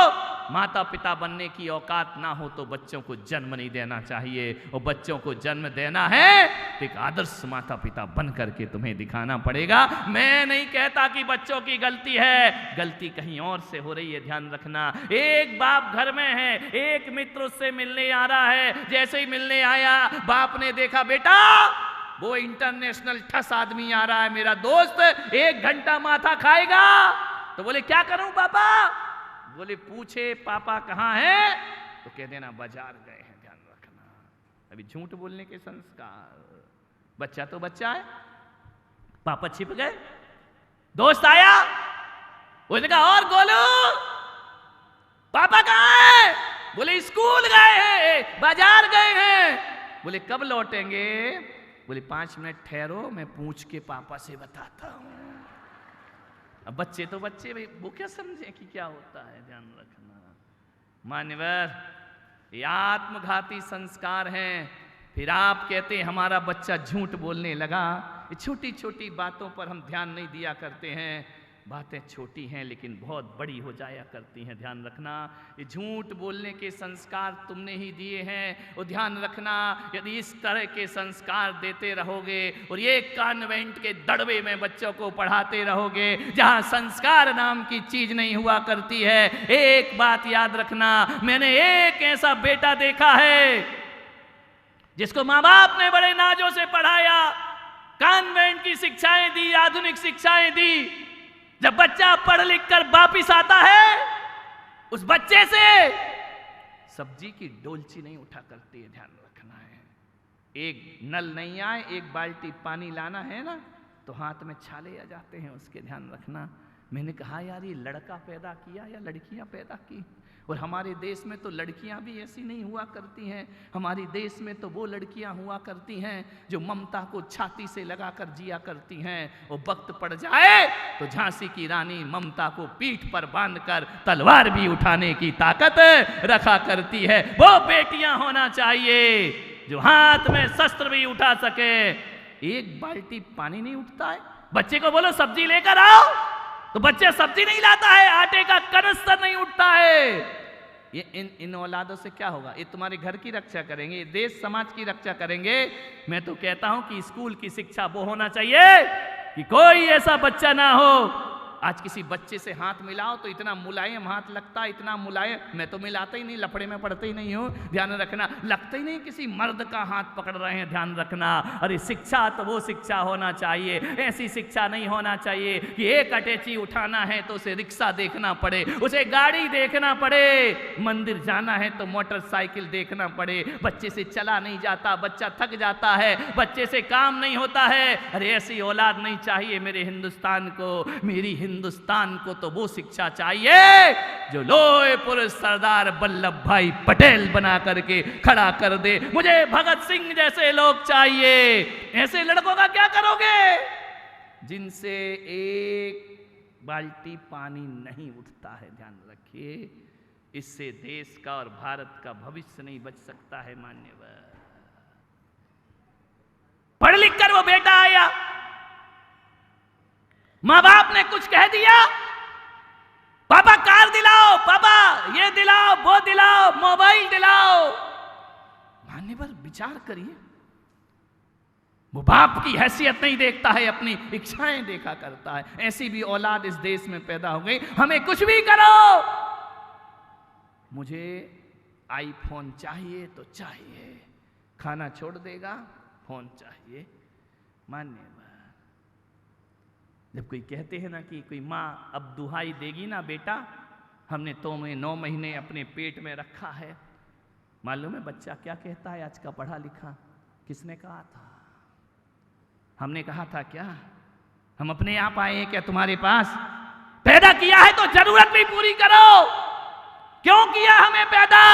माता पिता बनने की औकात ना हो, तो बच्चों को जन्म नहीं देना चाहिए। और बच्चों को जन्म देना है तो एक आदर्श माता पिता बन करके तुम्हें दिखाना पड़ेगा। मैं नहीं कहता कि बच्चों की गलती है, गलती कहीं और से हो रही है, ध्यान रखना। एक बाप घर में है, एक मित्र उससे मिलने आ रहा है, जैसे ही मिलने आया बाप ने देखा बेटा वो इंटरनेशनल ठस आदमी आ रहा है, मेरा दोस्त, 1 घंटा माथा खाएगा। तो बोले क्या करूं पापा? बोले पूछे पापा कहाँ हैं तो कह देना बाजार गए हैं, ध्यान रखना। अभी झूठ बोलने के संस्कार। बच्चा तो बच्चा है, पापा छिप गए, दोस्त आया, उसने कहा और गोलू पापा कहाँ है? बोले स्कूल गए हैं, बाजार गए हैं। बोले कब लौटेंगे? बोले 5 मिनट ठहरो, मैं पूछ के पापा से बताता हूं। अब बच्चे तो बच्चे, भाई वो क्या समझे कि क्या होता है, ध्यान रखना। मान्यवर, ये आत्मघाती संस्कार हैं। फिर आप कहते हैं हमारा बच्चा झूठ बोलने लगा। ये छोटी छोटी बातों पर हम ध्यान नहीं दिया करते हैं। बातें छोटी हैं लेकिन बहुत बड़ी हो जाया करती हैं, ध्यान रखना। ये झूठ बोलने के संस्कार तुमने ही दिए हैं, और ध्यान रखना यदि इस तरह के संस्कार देते रहोगे और ये कॉन्वेंट के दड़बे में बच्चों को पढ़ाते रहोगे जहां संस्कार नाम की चीज नहीं हुआ करती है। एक बात याद रखना, मैंने एक ऐसा बेटा देखा है जिसको माँ बाप ने बड़े नाजों से पढ़ाया, कॉन्वेंट की शिक्षाएं दी, आधुनिक शिक्षाएं दी। जब बच्चा पढ़ लिख कर वापिस आता है, उस बच्चे से सब्जी की डोलची नहीं उठा करती है, ध्यान रखना है। एक नल नहीं आए, एक बाल्टी पानी लाना है ना, तो हाथ में छाले आ जाते हैं उसके, ध्यान रखना। मैंने कहा यार ये लड़का पैदा किया या लड़कियां पैदा की? और हमारे देश में तो लड़कियां भी ऐसी नहीं हुआ करती हैं। हमारे देश में तो वो लड़कियां हुआ करती हैं जो ममता को छाती से लगाकर जिया करती हैं, और वक्त पड़ जाए तो झांसी की रानी ममता को पीठ पर बांधकर तलवार भी उठाने की ताकत रखा करती है। वो बेटियां होना चाहिए जो हाथ में शस्त्र भी उठा सके। एक बाल्टी पानी नहीं उठता है, बच्चे को बोलो सब्जी लेकर आओ तो बच्चे सब्जी नहीं लाता है, आटे का कनस्तर नहीं उठता है। ये इन औलादों से क्या होगा? ये तुम्हारे घर की रक्षा करेंगे, ये देश समाज की रक्षा करेंगे। मैं तो कहता हूं कि स्कूल की शिक्षा वो होना चाहिए कि कोई ऐसा बच्चा ना हो। आज किसी बच्चे से हाथ मिलाओ तो इतना मुलायम हाथ लगता है, इतना मुलायम। मैं तो मिलाता ही नहीं, लफड़े में पड़ते ही नहीं हूँ, ध्यान रखना। लगता ही नहीं किसी मर्द का हाथ पकड़ रहे हैं, ध्यान रखना। अरे शिक्षा तो वो शिक्षा होना चाहिए, ऐसी शिक्षा नहीं होना चाहिए कि एक अटैची उठाना है तो उसे रिक्शा देखना पड़े, उसे गाड़ी देखना पड़े, मंदिर जाना है तो मोटरसाइकिल देखना पड़े। बच्चे से चला नहीं जाता, बच्चा थक जाता है, बच्चे से काम नहीं होता है। अरे ऐसी औलाद नहीं चाहिए मेरे हिंदुस्तान को। मेरी हिंदुस्तान को तो वो शिक्षा चाहिए जो लोहे पुरुष सरदार वल्लभ भाई पटेल बना करके खड़ा कर दे। मुझे भगत सिंह जैसे लोग चाहिए। ऐसे लड़कों का क्या करोगे जिनसे एक बाल्टी पानी नहीं उठता है, ध्यान रखिए। इससे देश का और भारत का भविष्य नहीं बच सकता है। मान्यवर, पढ़ लिख कर वो बेटा आया, मां बाप ने कुछ कह दिया, पापा कार दिलाओ, पापा ये दिलाओ, वो दिलाओ, मोबाइल दिलाओ। मान्यवर विचार करिए, वो बाप की हैसियत नहीं देखता है, अपनी इच्छाएं देखा करता है। ऐसी भी औलाद इस देश में पैदा हो गई। हमें कुछ भी करो, मुझे आईफोन चाहिए तो चाहिए, खाना छोड़ देगा, फोन चाहिए। मान्यवर, जब कोई कहते हैं ना कि कोई माँ अब दुहाई देगी ना बेटा, हमने तो 9 महीने अपने पेट में रखा है। मालूम है बच्चा क्या कहता है आज का पढ़ा लिखा? किसने कहा था? हमने कहा था क्या? हम अपने आप आए हैं क्या तुम्हारे पास? पैदा किया है तो जरूरत भी पूरी करो। क्यों किया हमें पैदा?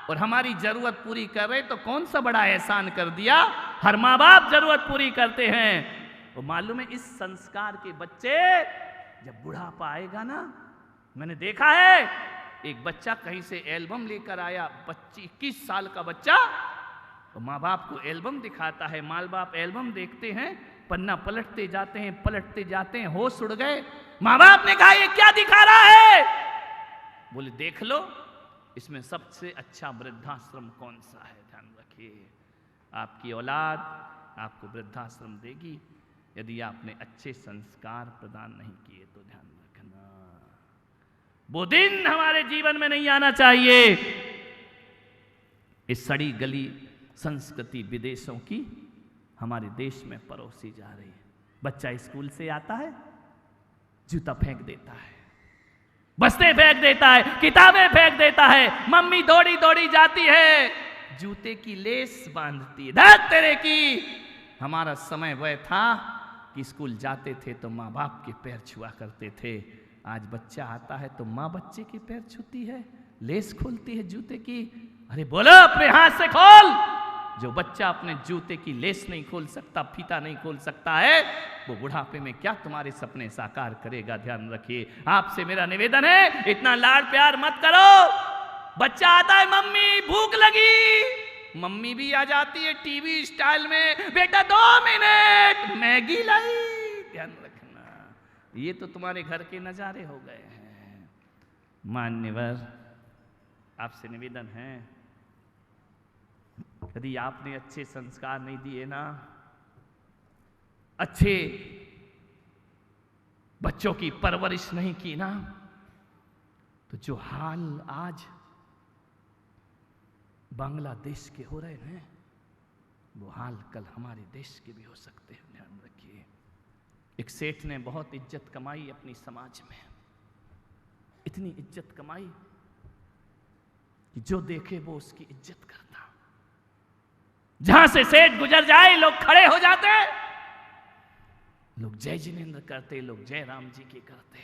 और हमारी जरूरत पूरी कर रहे तो कौन सा बड़ा एहसान कर दिया। हर माँ बाप जरूरत पूरी करते हैं। वो मालूम है इस संस्कार के बच्चे जब बुढ़ापा आएगा ना, मैंने देखा है एक बच्चा कहीं से एल्बम लेकर आया, 21 साल का बच्चा, तो माँ बाप को एल्बम दिखाता है। माँ बाप एल्बम देखते हैं, पन्ना पलटते जाते हैं, होश उड़ गए। माँ बाप ने कहा ये क्या दिखा रहा है? बोले देख लो इसमें सबसे अच्छा वृद्धाश्रम कौन सा है। ध्यान रखिए, आपकी औलाद आपको वृद्धाश्रम देगी यदि आपने अच्छे संस्कार प्रदान नहीं किए तो। ध्यान रखना, वो दिन हमारे जीवन में नहीं आना चाहिए। इस सड़ी गली संस्कृति विदेशों की हमारे देश में परोसी जा रही है। बच्चा स्कूल से आता है, जूता फेंक देता है, बस्ते फेंक देता है, किताबें फेंक देता है। मम्मी दौड़ी दौड़ी जाती है, जूते की लेस बांधती है। धत तेरे की, हमारा समय वह था कि स्कूल जाते थे तो माँ बाप के पैर छुआ करते थे। आज बच्चा आता है तो माँ बच्चे के पैर छूती है, लेस खोलती है जूते की। अरे बोलो, अपने हाथ से खोल। जो बच्चा अपने जूते की लेस नहीं खोल सकता, फीता नहीं खोल सकता है, वो बुढ़ापे में क्या तुम्हारे सपने साकार करेगा। ध्यान रखिए। आपसे मेरा निवेदन है, इतना लाड़ प्यार मत करो। बच्चा आता है, मम्मी भूख लगी, मम्मी भी आ जाती है टीवी स्टाइल में, बेटा 2 मिनट मैगी लाई। ध्यान रखना, ये तो तुम्हारे घर के नजारे हो गए हैं। मान्यवर, आपसे निवेदन है, यदि आपने अच्छे संस्कार नहीं दिए ना, अच्छे बच्चों की परवरिश नहीं की ना, तो जो हाल आज बांग्लादेश के हो रहे हैं, वो हाल कल हमारे देश के भी हो सकते हैं। ध्यान रखिए। एक सेठ ने बहुत इज्जत कमाई अपनी समाज में, इतनी इज्जत कमाई कि जो देखे वो उसकी इज्जत करता। जहां से सेठ गुजर जाए लोग खड़े हो जाते, लोग जय जिनेंद्र करते, लोग जय राम जी की करते।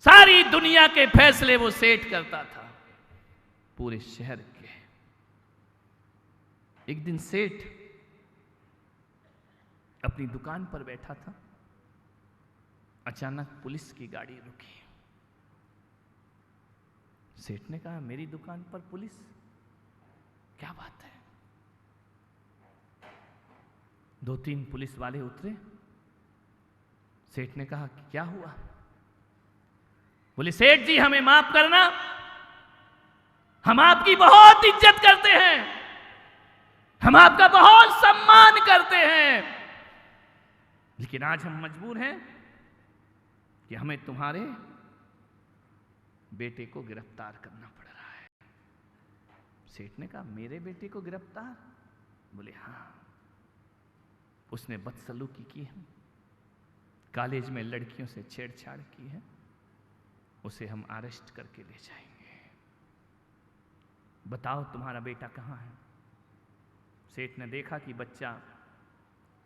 सारी दुनिया के फैसले वो सेठ करता था, पूरे शहर के। एक दिन सेठ अपनी दुकान पर बैठा था, अचानक पुलिस की गाड़ी रुकी। सेठ ने कहा, मेरी दुकान पर पुलिस, क्या बात है? 2-3 पुलिस वाले उतरे। सेठ ने कहा, क्या हुआ? बोले, सेठ जी हमें माफ करना, हम आपकी बहुत इज्जत करते हैं, हम आपका बहुत सम्मान करते हैं, लेकिन आज हम मजबूर हैं कि हमें तुम्हारे बेटे को गिरफ्तार करना पड़ रहा है। सेठ ने कहा, मेरे बेटे को गिरफ्तार? बोले, हाँ, उसने बदसलूकी की है, कॉलेज में लड़कियों से छेड़छाड़ की है, उसे हम अरेस्ट करके ले जाएंगे। बताओ तुम्हारा बेटा कहाँ है? सेठ ने देखा कि बच्चा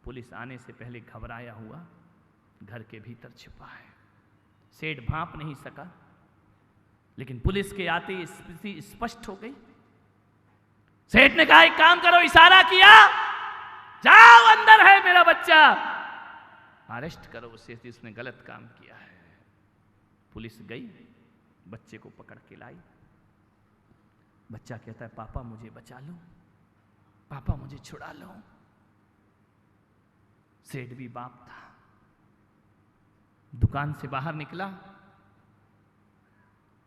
पुलिस आने से पहले घबराया हुआ घर के भीतर छिपा है। सेठ भांप नहीं सका, लेकिन पुलिस के आते ही स्थिति स्पष्ट हो गई। सेठ ने कहा, एक काम करो, इशारा किया, जाओ अंदर है मेरा बच्चा, अरेस्ट करो उसे, उसने गलत काम किया है। पुलिस गई, बच्चे को पकड़ के लाई। बच्चा कहता है, पापा मुझे बचा लो, पापा मुझे छुड़ा लो। सेठ भी बाप था, दुकान से बाहर निकला,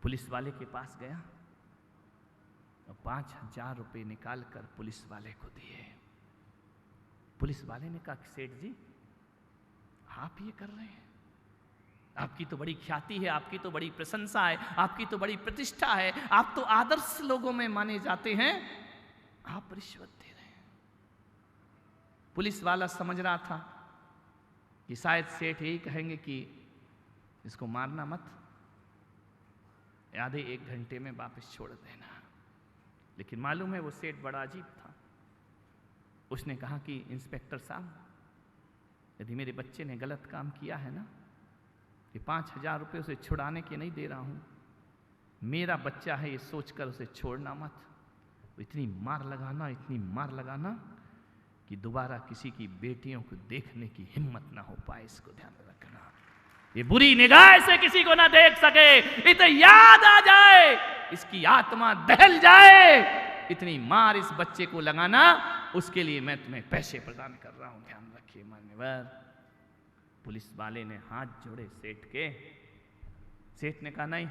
पुलिस वाले के पास गया और 5,000 रुपए निकाल कर पुलिस वाले को दिए। पुलिस वाले ने कहा, सेठ जी आप ये कर रहे हैं, आपकी तो बड़ी ख्याति है, आपकी तो बड़ी प्रशंसा है, आपकी तो बड़ी प्रतिष्ठा है, आप तो आदर्श लोगों में माने जाते हैं, आप रिश्वत दे रहे हैं। पुलिस वाला समझ रहा था कि शायद सेठ यही कहेंगे कि इसको मारना मत, आधे 1 घंटे में वापस छोड़ देना। लेकिन मालूम है वो सेठ बड़ा अजीब था। उसने कहा कि इंस्पेक्टर साहब, यदि मेरे बच्चे ने गलत काम किया है ना, कि 5,000 रुपये उसे छुड़ाने के नहीं दे रहा हूं, मेरा बच्चा है ये सोचकर उसे छोड़ना मत। इतनी मार लगाना कि दोबारा किसी की बेटियों को देखने की हिम्मत ना हो पाए, इसको ध्यान रखना। ये बुरी निगाह से किसी को ना देख सके, इतने याद आ जाए, इसकी आत्मा दहल जाए, इतनी मार इस बच्चे को लगाना, उसके लिए मैं तुम्हें पैसे प्रदान कर रहा हूं। ध्यान रखिए मान्यवर। पुलिस वाले ने हाथ जोड़े सेठ के। सेठ ने कहा, नहीं,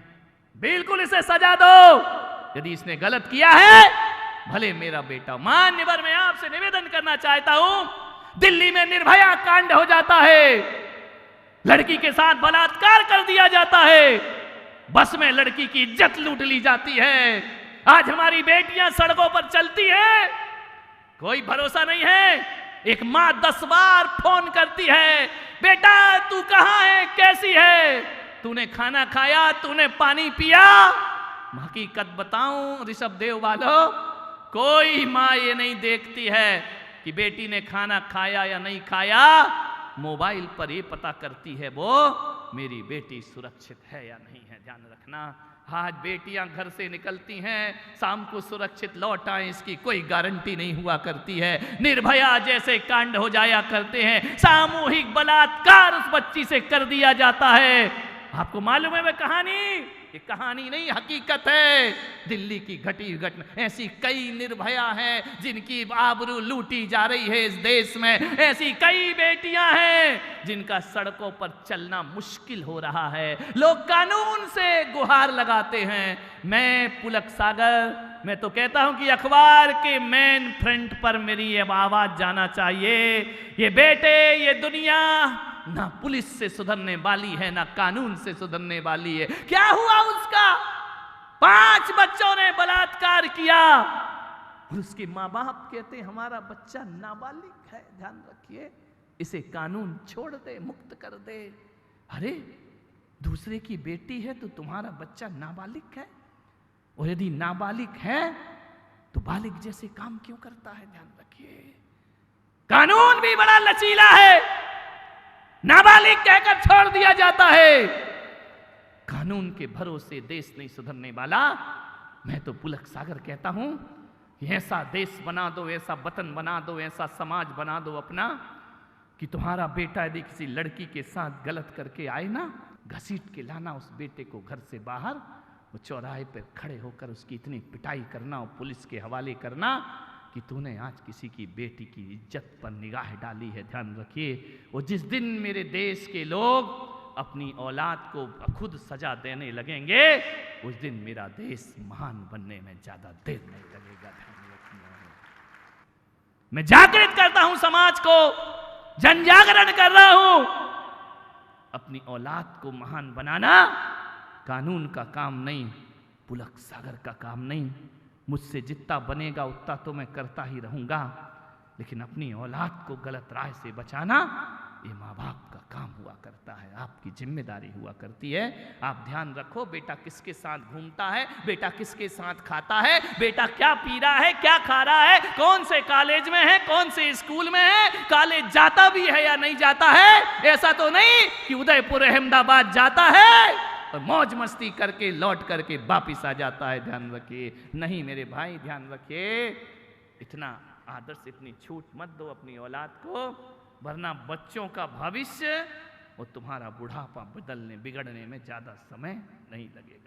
बिल्कुल इसे सजा दो, यदि इसने गलत किया है भले मेरा बेटा। मान्यवर, मैं आपसे निवेदन करना चाहता हूं, दिल्ली में निर्भया कांड हो जाता है, लड़की के साथ बलात्कार कर दिया जाता है, बस में लड़की की इज्जत लूट ली जाती है। आज हमारी बेटियां सड़कों पर चलती हैं, कोई भरोसा नहीं है। एक माँ 10 बार फोन करती है, बेटा तू कहां है, कैसी है, तूने खाना खाया, तूने पानी पिया। हकीकत बताऊं ऋषभ देव वालों, कोई माँ ये नहीं देखती है कि बेटी ने खाना खाया या नहीं खाया, मोबाइल पर ये पता करती है वो मेरी बेटी सुरक्षित है या नहीं है। ध्यान रखना, आज बेटियां घर से निकलती हैं, शाम को सुरक्षित लौट आए इसकी कोई गारंटी नहीं हुआ करती है। निर्भया जैसे कांड हो जाया करते हैं, सामूहिक बलात्कार उस बच्ची से कर दिया जाता है। आपको मालूम है वह कहानी? ये कहानी नहीं, हकीकत है। दिल्ली की घटी घटना, ऐसी कई निर्भया हैं जिनकी आबरू लूटी जा रही है इस देश में। ऐसी कई बेटियां हैं जिनका सड़कों पर चलना मुश्किल हो रहा है। लोग कानून से गुहार लगाते हैं। मैं पुलक सागर, मैं तो कहता हूं कि अखबार के मेन फ्रंट पर मेरी ये आवाज जाना चाहिए। ये बेटे, ये दुनिया ना पुलिस से सुधरने वाली है, ना कानून से सुधरने वाली है। क्या हुआ उसका? 5 बच्चों ने बलात्कार किया और उसके माँ बाप कहते हमारा बच्चा नाबालिग है। ध्यान रखिए, इसे कानून छोड़ दे, मुक्त कर दे। अरे दूसरे की बेटी है तो तुम्हारा बच्चा नाबालिग है, और यदि नाबालिग है तो बालिग जैसे काम क्यों करता है? ध्यान रखिए, कानून भी बड़ा लचीला है। नाबालिग कहकर छोड़ दिया जाता है। कानून के भरोसे देश नहीं सुधरने वाला। मैं तो पुलक सागर कहता हूं, ऐसा देश बना दो, ऐसा वतन बना दो, ऐसा समाज बना दो अपना, कि तुम्हारा बेटा यदि किसी लड़की के साथ गलत करके आए ना, घसीट के लाना उस बेटे को घर से बाहर, वो चौराहे पर खड़े होकर उसकी इतनी पिटाई करना और पुलिस के हवाले करना कि तूने आज किसी की बेटी की इज्जत पर निगाह डाली है। ध्यान रखिए, और जिस दिन मेरे देश के लोग अपनी औलाद को खुद सजा देने लगेंगे, उस दिन मेरा देश महान बनने में ज्यादा देर नहीं लगेगा। ध्यान रखिए, मैं जागृत करता हूं समाज को, जन जागरण कर रहा हूं। अपनी औलाद को महान बनाना कानून का काम नहीं, पुलक सागर का काम नहीं। मुझसे जितना बनेगा उतना तो मैं करता ही रहूंगा, लेकिन अपनी औलाद को गलत राह से बचाना ये माँ बाप का काम हुआ करता है, आपकी जिम्मेदारी हुआ करती है। आप ध्यान रखो, बेटा किसके साथ घूमता है, बेटा किसके साथ खाता है, बेटा क्या पी रहा है, क्या खा रहा है, कौन से कॉलेज में है, कौन से स्कूल में है, कॉलेज जाता भी है या नहीं जाता है। ऐसा तो नहीं कि उदयपुर अहमदाबाद जाता है और मौज मस्ती करके लौट करके वापिस आ जाता है। ध्यान रखिए, नहीं मेरे भाई, ध्यान रखिए, इतना आदर से इतनी छूट मत दो अपनी औलाद को, वरना बच्चों का भविष्य और तुम्हारा बुढ़ापा बदलने बिगड़ने में ज्यादा समय नहीं लगेगा।